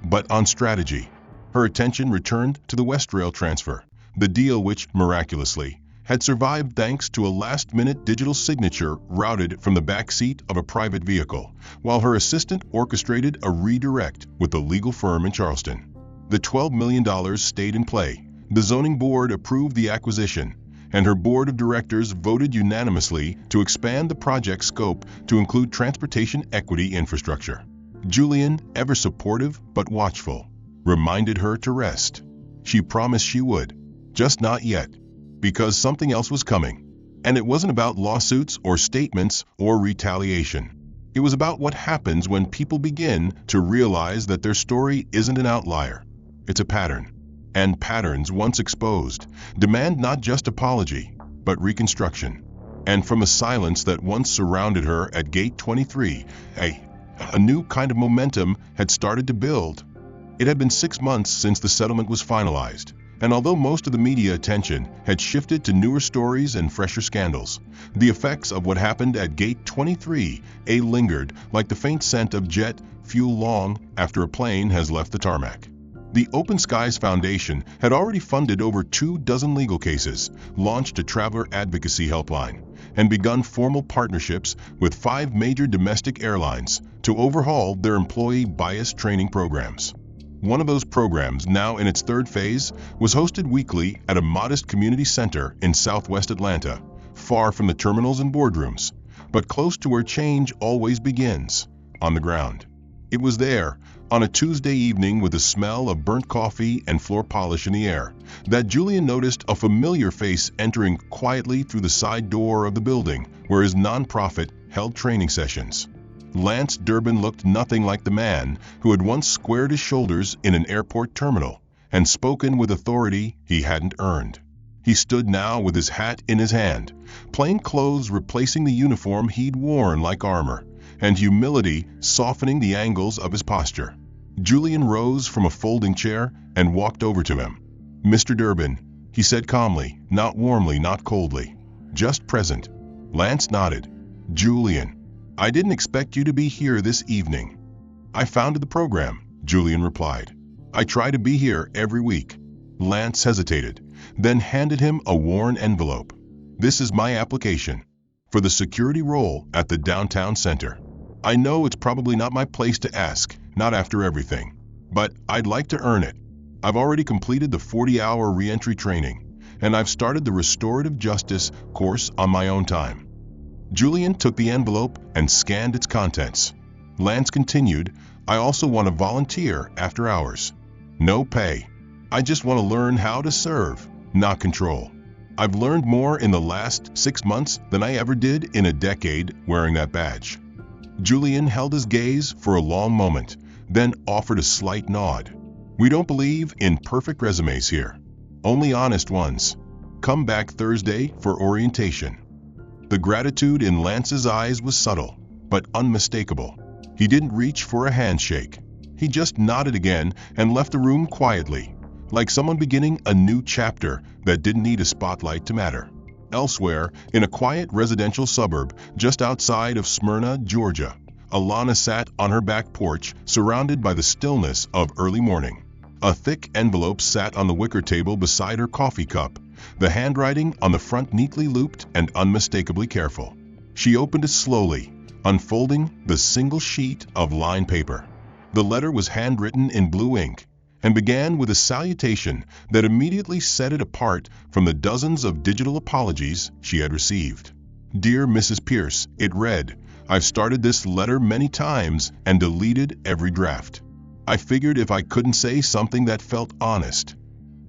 but on strategy. Her attention returned to the Westrail transfer, the deal which, miraculously, had survived thanks to a last-minute digital signature routed from the back seat of a private vehicle, while her assistant orchestrated a redirect with the legal firm in Charleston. The $12 million stayed in play. The zoning board approved the acquisition, and her board of directors voted unanimously to expand the project's scope to include transportation equity infrastructure. Julian, ever supportive but watchful, reminded her to rest. She promised she would, just not yet, because something else was coming. And it wasn't about lawsuits or statements or retaliation. It was about what happens when people begin to realize that their story isn't an outlier. It's a pattern. And patterns, once exposed, demand not just apology, but reconstruction. And from a silence that once surrounded her at Gate 23, a new kind of momentum had started to build. It had been 6 months since the settlement was finalized, and although most of the media attention had shifted to newer stories and fresher scandals, the effects of what happened at Gate 23A lingered like the faint scent of jet fuel long after a plane has left the tarmac. The Open Skies Foundation had already funded over 24 legal cases, launched a traveler advocacy helpline, and begun formal partnerships with 5 major domestic airlines to overhaul their employee bias training programs. One of those programs, now in its 3rd phase, was hosted weekly at a modest community center in southwest Atlanta, far from the terminals and boardrooms, but close to where change always begins, on the ground. It was there, on a Tuesday evening with the smell of burnt coffee and floor polish in the air, that Julian noticed a familiar face entering quietly through the side door of the building where his nonprofit held training sessions. Lance Durbin looked nothing like the man who had once squared his shoulders in an airport terminal and spoken with authority he hadn't earned. He stood now with his hat in his hand, plain clothes replacing the uniform he'd worn like armor, and humility softening the angles of his posture. Julian rose from a folding chair and walked over to him. "Mr. Durbin," he said calmly, not warmly, not coldly, just present. Lance nodded. "Julian, I didn't expect you to be here this evening." "I founded the program," Julian replied. "I try to be here every week." Lance hesitated, then handed him a worn envelope. "This is my application for the security role at the downtown center. I know it's probably not my place to ask, not after everything, but I'd like to earn it. I've already completed the 40-hour re-entry training, and I've started the restorative justice course on my own time." Julian took the envelope and scanned its contents. Lance continued, "I also want to volunteer after hours. No pay. I just want to learn how to serve, not control. I've learned more in the last 6 months than I ever did in a decade wearing that badge." Julian held his gaze for a long moment, then offered a slight nod. "We don't believe in perfect resumes here, only honest ones. Come back Thursday for orientation." The gratitude in Lance's eyes was subtle, but unmistakable. He didn't reach for a handshake. He just nodded again and left the room quietly, like someone beginning a new chapter that didn't need a spotlight to matter. Elsewhere, in a quiet residential suburb just outside of Smyrna, Georgia, Alana sat on her back porch, surrounded by the stillness of early morning. A thick envelope sat on the wicker table beside her coffee cup, the handwriting on the front neatly looped and unmistakably careful. She opened it slowly, unfolding the single sheet of lined paper. The letter was handwritten in blue ink, and began with a salutation that immediately set it apart from the dozens of digital apologies she had received. "Dear Mrs. Pierce," it read, "I've started this letter many times and deleted every draft. I figured if I couldn't say something that felt honest,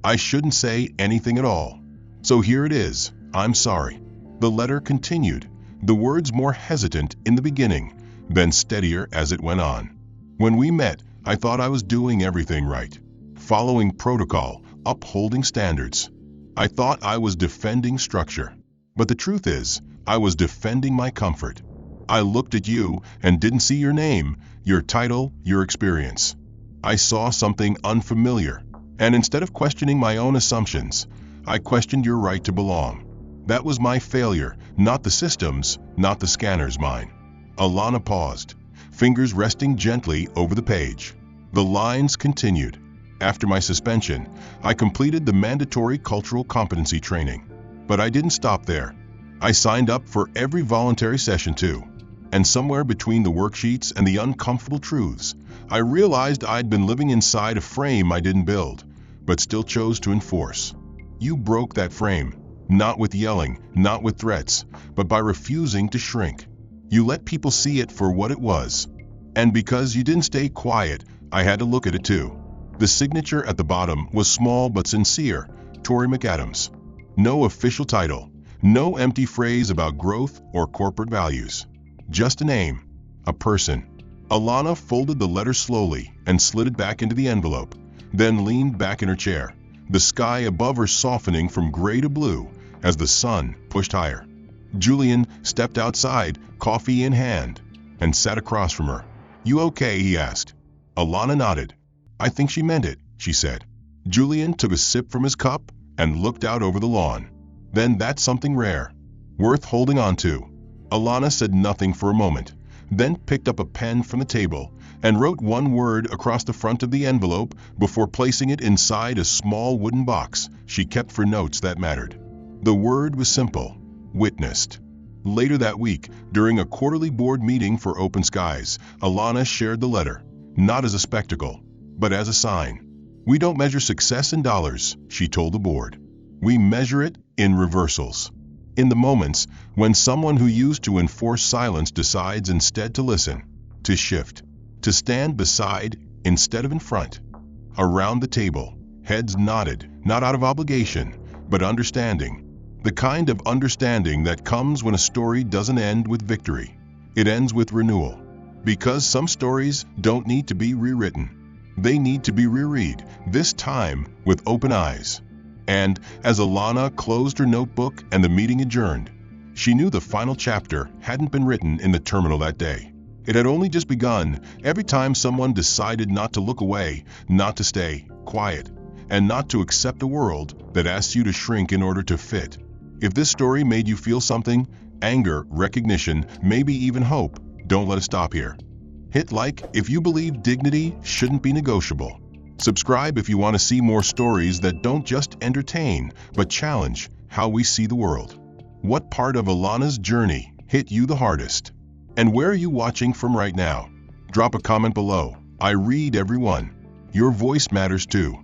I shouldn't say anything at all. So here it is. I'm sorry." The letter continued, the words more hesitant in the beginning, then steadier as it went on. When we met, I thought I was doing everything right, following protocol, upholding standards. I thought I was defending structure. But the truth is, I was defending my comfort. I looked at you and didn't see your name, your title, your experience. I saw something unfamiliar, and instead of questioning my own assumptions, I questioned your right to belong. That was my failure, not the system's, not the scanner's, mine. Alana paused, fingers resting gently over the page. The lines continued. After my suspension, I completed the mandatory cultural competency training. But I didn't stop there. I signed up for every voluntary session too. And somewhere between the worksheets and the uncomfortable truths, I realized I'd been living inside a frame I didn't build, but still chose to enforce. You broke that frame, not with yelling, not with threats, but by refusing to shrink. You let people see it for what it was. And because you didn't stay quiet, I had to look at it too. The signature at the bottom was small but sincere, Tori McAdams. No official title, no empty phrase about growth or corporate values. Just a name, a person. Alana folded the letter slowly and slid it back into the envelope, then leaned back in her chair, the sky above her softening from gray to blue as the sun pushed higher. Julian stepped outside, coffee in hand, and sat across from her. "You okay?" he asked. Alana nodded. "I think she meant it," she said. Julian took a sip from his cup and looked out over the lawn. "Then that's something rare, worth holding on to." Alana said nothing for a moment, then picked up a pen from the table and wrote one word across the front of the envelope before placing it inside a small wooden box she kept for notes that mattered. The word was simple: witnessed. Later that week, during a quarterly board meeting for Open Skies, Alana shared the letter, not as a spectacle, but as a sign. "We don't measure success in dollars," she told the board. "We measure it in reversals. In the moments when someone who used to enforce silence decides instead to listen, to shift, to stand beside instead of in front." Around the table, heads nodded, not out of obligation, but understanding. The kind of understanding that comes when a story doesn't end with victory. It ends with renewal. Because some stories don't need to be rewritten. They need to be reread, this time with open eyes. And as Alana closed her notebook and the meeting adjourned, she knew the final chapter hadn't been written in the terminal that day. It had only just begun every time someone decided not to look away, not to stay quiet, and not to accept a world that asks you to shrink in order to fit. If this story made you feel something, anger, recognition, maybe even hope, don't let it stop here. Hit like if you believe dignity shouldn't be negotiable. Subscribe if you want to see more stories that don't just entertain, but challenge how we see the world. What part of Alana's journey hit you the hardest? And where are you watching from right now? Drop a comment below. I read every one. Your voice matters too.